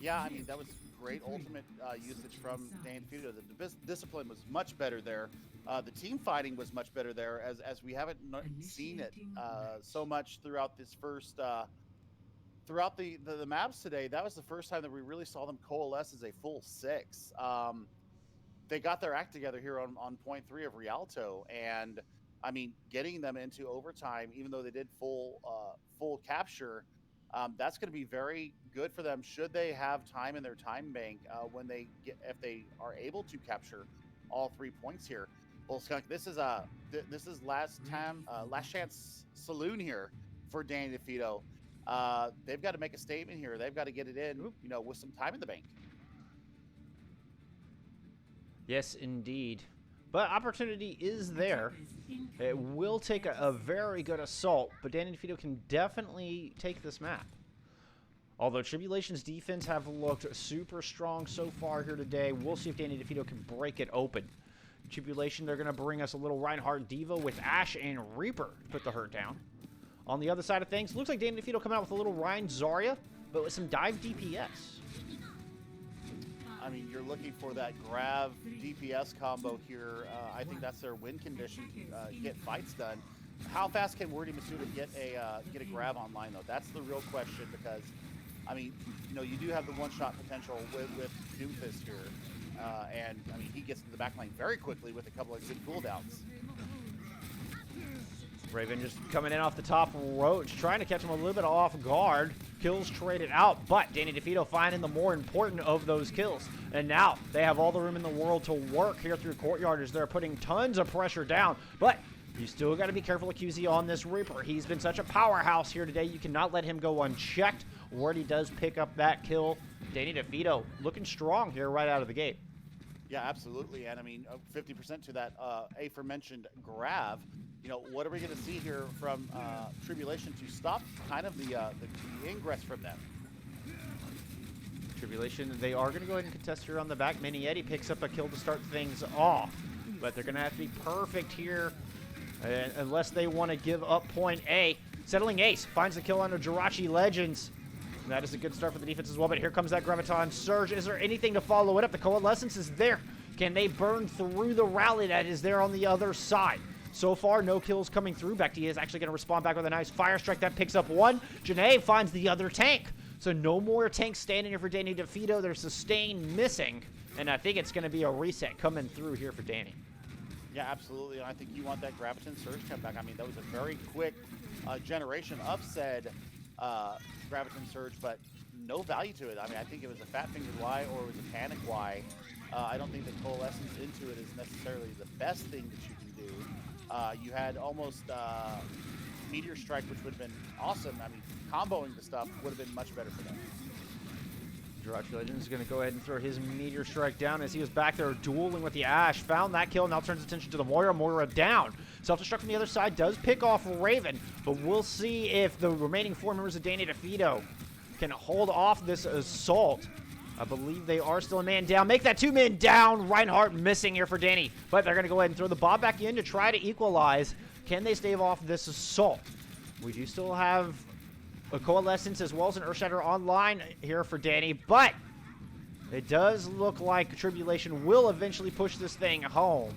Yeah, I mean, that was great ultimate usage from Danny DefeatoT. The discipline was much better there. The team fighting was much better there, as we haven't seen it so much throughout this first throughout the maps today. That was the first time that we really saw them coalesce as a full 6. They got their act together here on point 3 of Rialto, and I mean, getting them into overtime, even though they did full capture, that's going to be very good for them should they have time in their time bank if they are able to capture all 3 points here. Well, Skunk, this is last chance saloon here for Danny DefeatoT. They've got to make a statement here. They've got to get it in, with some time in the bank. Yes, indeed. But opportunity is there. It will take a very good assault, but Danny DefeatoT can definitely take this map. Although Tribulation's defense have looked super strong so far here today, we'll see if Danny DefeatoT can break it open. Tribulation, they're going to bring us a little Reinhardt Diva with Ash and Reaper to put the hurt down. On the other side of things, looks like Danny DefeatoT coming out with a little Rein Zarya, but with some dive DPS. I mean, you're looking for that grab DPS combo here. I think that's their win condition to get fights done. How fast can Wordy Masuda get a grab online, though? That's the real question, because, I mean, you do have the one-shot potential with Doomfist here. And, I mean, he gets to the backline very quickly with a couple of good cooldowns. Raven just coming in off the top. Roach trying to catch him a little bit off guard. Kills traded out, but Danny DefeatoT finding the more important of those kills. And now they have all the room in the world to work here through Courtyard as they're putting tons of pressure down. But You still got to be careful of QZ on this Reaper. He's been such a powerhouse here today. You cannot let him go unchecked. Ward, he does pick up that kill. Danny DefeatoThree looking strong here right out of the gate. Yeah, absolutely. And I mean, 50% to that aforementioned Grav. You know, what are we going to see here from Tribulation to stop kind of the ingress from them? Tribulation, they are going to go ahead and contest here on the back. MTT picks up a kill to start things off. But they're going to have to be perfect here unless they want to give up point A. Settling Ace finds the kill under Jirachi Legends. That is a good start for the defense as well, but here comes that Graviton Surge. Is there anything to follow it up? The Coalescence is there. Can they burn through the rally that is there on the other side? So far, no kills coming through. Bekti is actually going to respond back with a nice Fire Strike. That picks up one. Janae finds the other tank. So no more tanks standing here for Danny DefeatoThree. They're sustained missing, and I think it's going to be a reset coming through here for Danny. Yeah, absolutely. And I think you want that Graviton Surge come back. I mean, that was a very quick generation of said Graviton Surge, but no value to it. I mean, I think it was a fat-fingered Y or it was a panic Y. I don't think the Coalescence into it is necessarily the best thing that you can do. You had almost Meteor Strike, which would have been awesome. I mean, comboing the stuff would have been much better for them. Jirachi Legends is going to go ahead and throw his Meteor Strike down as he was back there dueling with the Ash. Found that kill, now turns attention to the Moira. Moira down. Self-destruct from the other side does pick off Raven, but we'll see if the remaining 4 members of Danny DefeatoThree can hold off this assault. I believe they are still a man down. Make that 2 men down. Reinhardt missing here for Danny, but they're going to go ahead and throw the Bob back in to try to equalize. Can they stave off this assault? We do still have a Coalescence as well as an Earthshatter online here for Danny, but it does look like Tribulation will eventually push this thing home.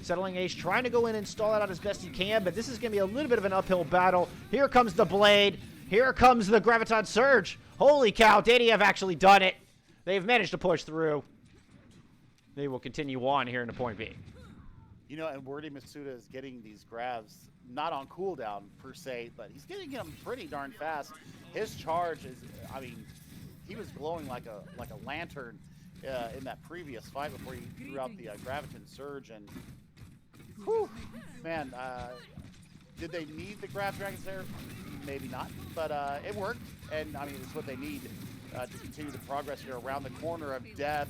Settling Ace trying to go in and stall it out as best he can, but this is going to be a little bit of an uphill battle. Here comes the Blade. Here comes the Graviton Surge. Holy cow, Danny have actually done it. They've managed to push through. They will continue on here into point B. You know, and Wordy Masuda is getting these grabs not on cooldown per se, but he's getting them pretty darn fast. His charge is, I mean, he was glowing like a lantern in that previous fight before he threw out the Graviton Surge, and whew, man, did they need the Grav Dragons there? Maybe not, but it worked, and I mean, it's what they need to continue the progress here around the corner of death.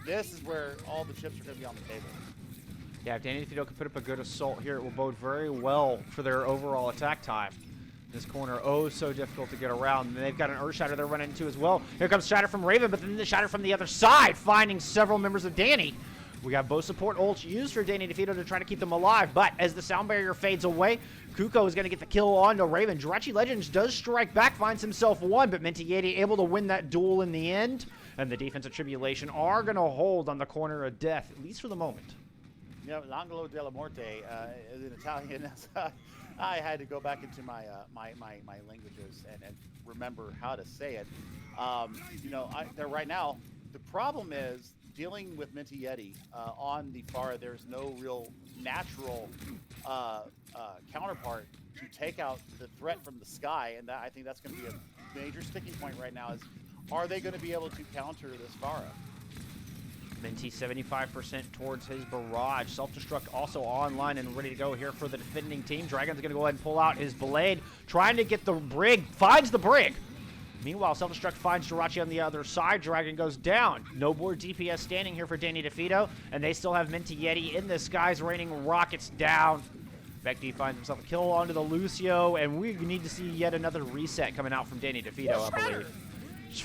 This is where all the chips are going to be on the table. Yeah, if Danny DefeatoThree can put up a good assault here, it will bode very well for their overall attack time. This corner, oh, so difficult to get around. And they've got an Earthshatter they're running into as well. Here comes Shatter from Raven, but then the Shatter from the other side, finding several members of Danny. We got both support ults used for Danny DefeatoThree to try to keep them alive, but as the sound barrier fades away, Kuko is going to get the kill onto Raven. Jirachi Legends does strike back, finds himself one, but MTT able to win that duel in the end. And the defense of Tribulation are going to hold on the corner of death, at least for the moment. Yeah, L'Angolo della Morte is in Italian. I had to go back into my my languages and remember how to say it. You know, there right now, the problem is dealing with MTT on the Pharah. There's no real natural counterpart to take out the threat from the sky, and I think that's going to be a major sticking point right now. Is are they going to be able to counter this Pharah? MTT 75% towards his barrage. Self-destruct also online and ready to go here for the defending team. Dragon's going to go ahead and pull out his Blade, trying to get the Brig, finds the Brig. Meanwhile, Self-destruct finds Jirachi on the other side. Dragon goes down. No more DPS standing here for Danny DefeatoThree, and they still have MTT in the skies, raining rockets down. Bekti finds himself a kill onto the Lucio, and we need to see yet another reset coming out from Danny DefeatoThree, I believe.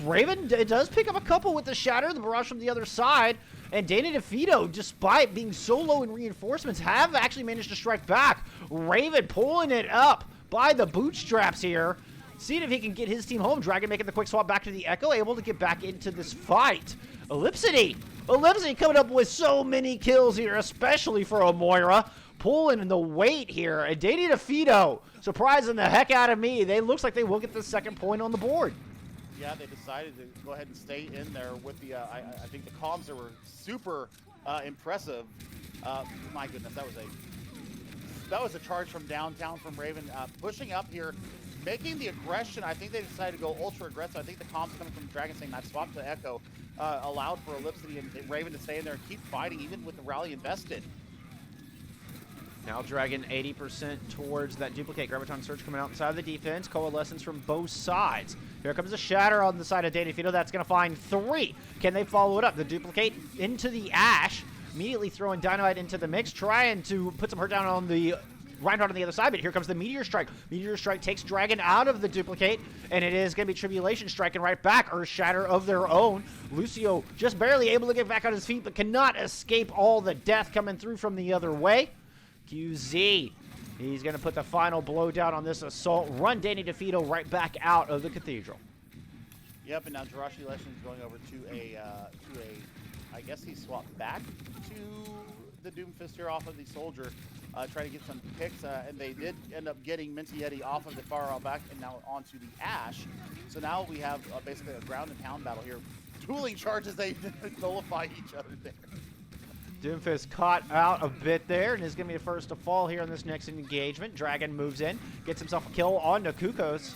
Raven does pick up a couple with the Shatter, the barrage from the other side, and Danny DefeatoThree, despite being so low in reinforcements, have actually managed to strike back. Raven pulling it up by the bootstraps here, seeing if he can get his team home. Dragon making the quick swap back to the Echo, able to get back into this fight. Ellipsity coming up with so many kills here, especially for a Moira, pulling the weight here, and Danny DefeatoThree surprising the heck out of me. They looks like they will get the second point on the board. Yeah, they decided to go ahead and stay in there with the, I think the comms that were super impressive. My goodness, that was a charge from downtown from Raven, pushing up here, making the aggression. I think they decided to go ultra aggressive. I think the comms coming from Dragon saying that swap to Echo allowed for Ellipsity and Raven to stay in there and keep fighting even with the rally invested. Now Dragon 80% towards that duplicate. Graviton Surge coming out inside of the defense. Coalescence from both sides. Here comes a Shatter on the side of DefeatoThree. That's going to find 3. Can they follow it up? The duplicate into the Ash. Immediately throwing Dynamite into the mix. Trying to put some hurt down on the Reinhardt on the other side, but here comes the Meteor Strike. Meteor Strike takes Dragon out of the duplicate, and it is going to be Tribulation striking right back. Earth Shatter of their own. Lucio just barely able to get back on his feet, but cannot escape all the death coming through from the other way. QZ, he's going to put the final blow down on this assault. Run Danny DefeatoThree right back out of the Cathedral. Yep, and now Jirachi Legend is going over to a, I guess he swapped back to the Doomfist here off of the Soldier, trying to get some picks, and they did end up getting MTT off of the far out back and now onto the Ash. So now we have basically a ground and pound battle here. Dueling charges, they nullify each other there. Doomfist caught out a bit there and is going to be the first to fall here in this next engagement. Dragon moves in, gets himself a kill on Nakukos.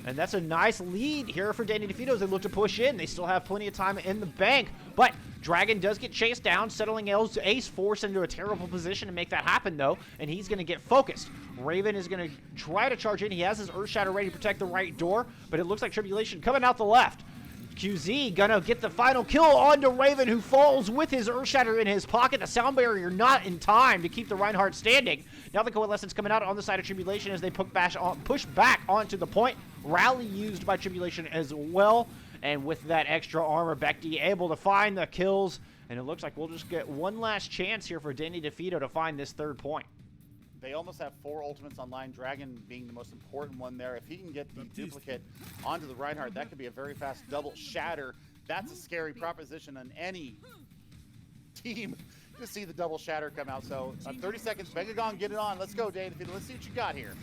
And that's a nice lead here for Danny DefeatoThree as they look to push in. They still have plenty of time in the bank, but Dragon does get chased down, settling Ace forced into a terrible position to make that happen, though, and he's going to get focused. Raven is going to try to charge in. He has his Earth Shatter ready to protect the right door, but it looks like Tribulation coming out the left. QZ gonna get the final kill onto Raven, who falls with his Earth Shatter in his pocket. The sound barrier not in time to keep the Reinhardt standing. Now the Coalescence coming out on the side of Tribulation as they push back onto the point. Rally used by Tribulation as well. And with that extra armor, Bekti able to find the kills. And it looks like we'll just get one last chance here for Danny DefeatoThree to find this third point. They almost have 4 ultimates online, Dragon being the most important one there. If he can get the duplicate onto the Reinhardt, that could be a very fast double shatter. That's a scary proposition on any team to see the double shatter come out. So 30 seconds, Megagon, get it on. Let's go, Dave. Let's see what you got here.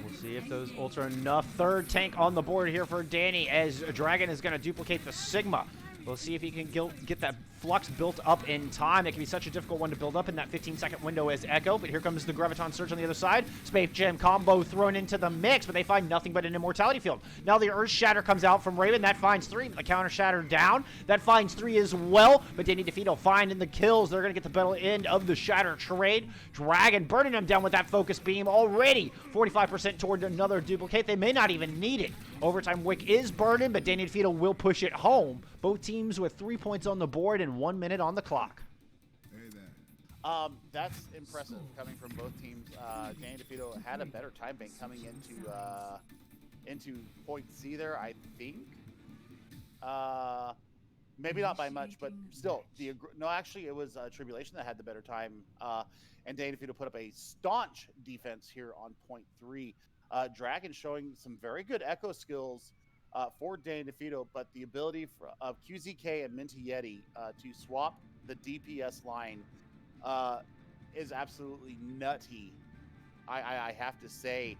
We'll see if those ults are enough. Third tank on the board here for Danny as Dragon is going to duplicate the Sigma. We'll see if he can get that Flux built up in time. It can be such a difficult one to build up in that 15-second window as Echo, but here comes the Graviton Surge on the other side. Space Gem combo thrown into the mix, but they find nothing but an Immortality Field. Now the Earth Shatter comes out from Raven. That finds 3. The Counter Shatter down. That finds 3 as well, but Danny DefeatoThree finding the kills. They're going to get the better end of the Shatter trade. Dragon burning them down with that Focus Beam already. 45% toward another duplicate. They may not even need it. Overtime Wick is burning, but Danny DefeatoThree will push it home. Both teams with 3 points on the board and 1 minute on the clock. That's impressive coming from both teams. Danny DefeatoThree had a better time bank coming into point C there, I think. Maybe not by much, but still. No, actually, it was Tribulation that had the better time. And Danny DefeatoThree put up a staunch defense here on point 3. Dragon showing some very good echo skills for Danny DefeatoThree, but the ability of QZK and Minty Yeti to swap the DPS line is absolutely nutty. I have to say,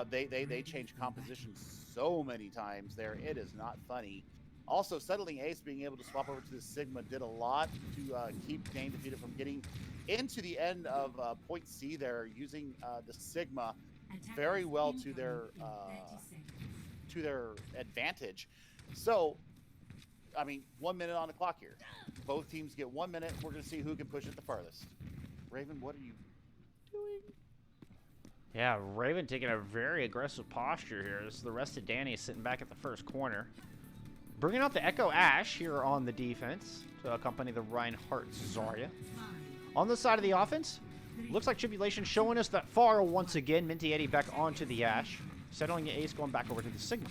they change composition so many times there. It is not funny. Also, settling Ace being able to swap over to the Sigma did a lot to keep Danny DefeatoThree from getting into the end of point C there, using the Sigma very well to their advantage. So, I mean, 1 minute on the clock here. Both teams get 1 minute. We're going to see who can push it the farthest. Raven, what are you doing? Yeah, Raven taking a very aggressive posture here. As the rest of Danny is sitting back at the first corner. Bringing out the Echo Ash here on the defense to accompany the Reinhardt Zarya. On the side of the offense, looks like Tribulation showing us that far once again. Minty Eddie back onto the Ash. Settling the Ace, going back over to the Sigma.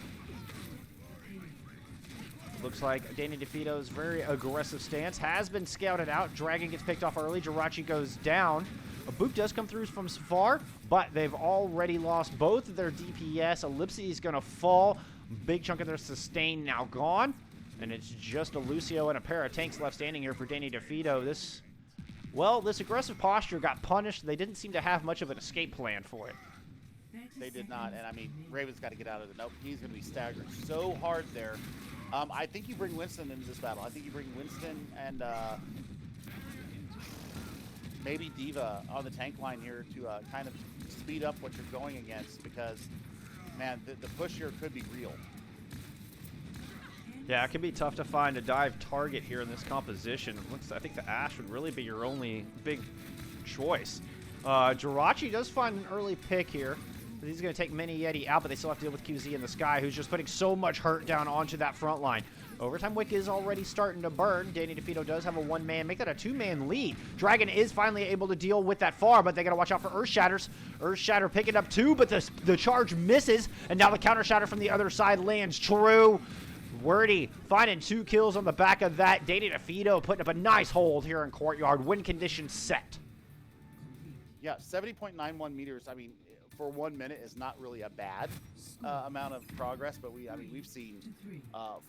Looks like Danny DefeatoThree's very aggressive stance has been scouted out. Dragon gets picked off early. Jirachi goes down. A boot does come through from far, but they've already lost both of their DPS. Ellipse is going to fall. Big chunk of their sustain now gone. And it's just a Lucio and a pair of tanks left standing here for Danny DefeatoThree. This aggressive posture got punished. They didn't seem to have much of an escape plan for it. They did not, and I mean, Raven's got to get out of it. Nope, he's going to be staggered so hard there. I think you bring Winston into this battle. I think you bring Winston and maybe Diva on the tank line here to kind of speed up what you're going against, because, man, the push here could be real. Yeah, it can be tough to find a dive target here in this composition. I think the Ash would really be your only big choice. Jirachi does find an early pick here. He's going to take Mini Yeti out, but they still have to deal with QZ in the sky, who's just putting so much hurt down onto that front line. Overtime Wick is already starting to burn. Danny DefeatoThree does have a one-man, make that a two-man lead. Dragon is finally able to deal with that far, but they got to watch out for Earth Shatters. Earth Shatter picking up two, but the charge misses, and now the counter shatter from the other side lands true. Wordy finding 2 kills on the back of that. Danny DefeatoThree putting up a nice hold here in Courtyard. Win condition set. Yeah, 70.91 meters. I mean, for 1 minute is not really a bad amount of progress, but we've seen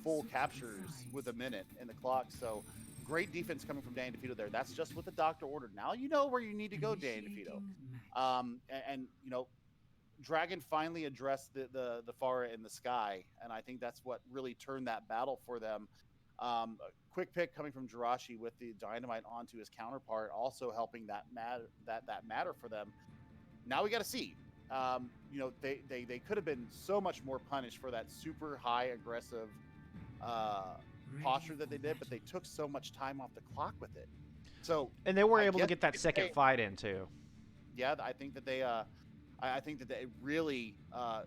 full captures with a minute in the clock. So great defense coming from Danny DefeatoThree there. That's just what the doctor ordered. Now you know where you need to go, Danny DefeatoThree. And you know, Dragon finally addressed the Pharah in the sky, and I think that's what really turned that battle for them. A quick pick coming from Jirachi with the dynamite onto his counterpart, also helping that matter for them. Now we got to see. You know, they could have been so much more punished for that super high aggressive posture that they did, but they took so much time off the clock with it. So and they were able to get that second fight in too. Yeah, I think that they really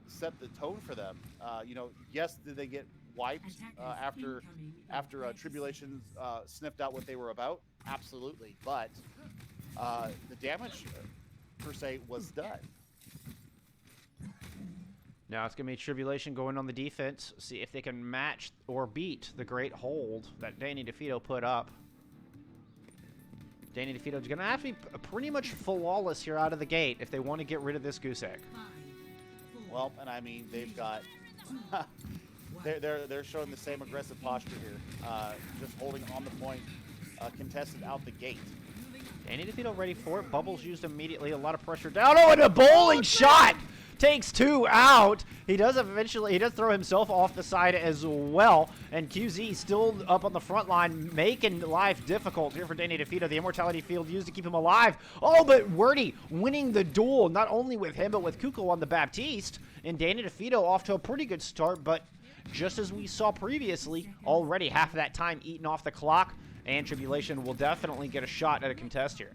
set the tone for them. You know, yes, did they get wiped after Tribulation sniffed out what they were about? Absolutely, but the damage per se was done. Now it's going to be Tribulation going on the defense. See if they can match or beat the great hold that Danny DefeatoThree put up. Danny DefeatoThree is going to have to be pretty much flawless here out of the gate if they want to get rid of this goose egg. Well, and I mean, they've got... they're showing the same aggressive posture here. Just holding on the point, contested out the gate. Danny DefeatoThree ready for it. Bubbles used immediately. A lot of pressure down. Oh, and a bowling shot! Takes 2 out. He does throw himself off the side as well. And QZ still up on the front line, making life difficult here for Danny DefeatoThree. The immortality field used to keep him alive. Oh, but Wordy winning the duel, not only with him, but with Kuko on the Baptiste. And Danny DefeatoThree off to a pretty good start, but just as we saw previously, already half of that time eaten off the clock, and Tribulation will definitely get a shot at a contest here.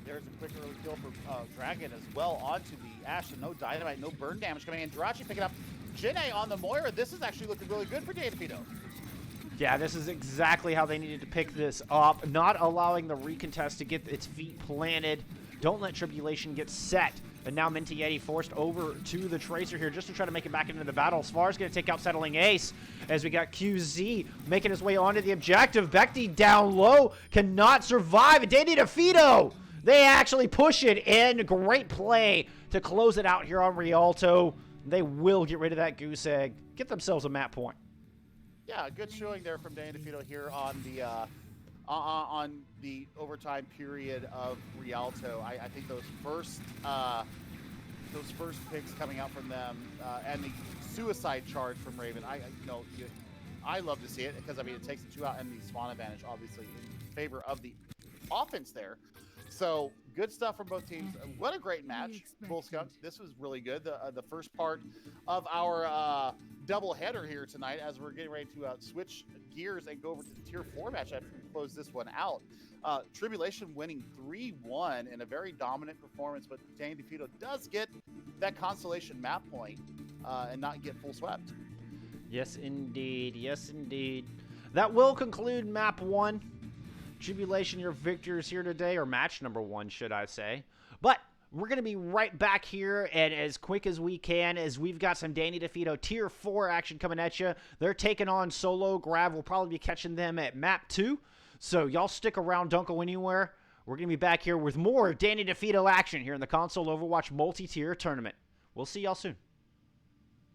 There's a quick early kill for Dragon as well onto the Ash, and no dynamite, no burn damage coming in. Jirachi picking up Jinne on the Moira. This is actually looking really good for Danny DefeatoThree. Yeah, this is exactly how they needed to pick this up. Not allowing the recontest to get its feet planted. Don't let Tribulation get set. And now Minty Yeti forced over to the Tracer here just to try to make it back into the battle. Svar's going to take out Settling Ace as we got QZ making his way onto the objective. Bekti down low, cannot survive. And Danny DefeatoThree, they actually push it in. Great play to close it out here on Rialto. They will get rid of that goose egg. Get themselves a map point. Yeah, good showing there from Danny DefeatoThree here on the overtime period of Rialto. I think those first picks coming out from them and the suicide charge from Raven. I love to see it because I mean it takes the 2 out and the spawn advantage obviously in favor of the offense there. So good stuff from both teams. What a great match, Bull Skunk. This was really good. The first part of our double header here tonight as we're getting ready to switch gears and go over to the tier 4 match after we close this one out. Tribulation winning 3-1 in a very dominant performance, but Danny DefeatoThree does get that consolation map point and not get full swept. Yes, indeed. Yes, indeed. That will conclude map 1. Tribulation, your victors here today, or match number 1, should I say. But we're going to be right back here, and as quick as we can, as we've got some Danny DefeatoThree tier 4 action coming at you. They're taking on Solo Grav. We'll probably be catching them at map 2. So y'all stick around, don't go anywhere. We're going to be back here with more Danny DefeatoThree action here in the Console Overwatch multi-tier tournament. We'll see y'all soon.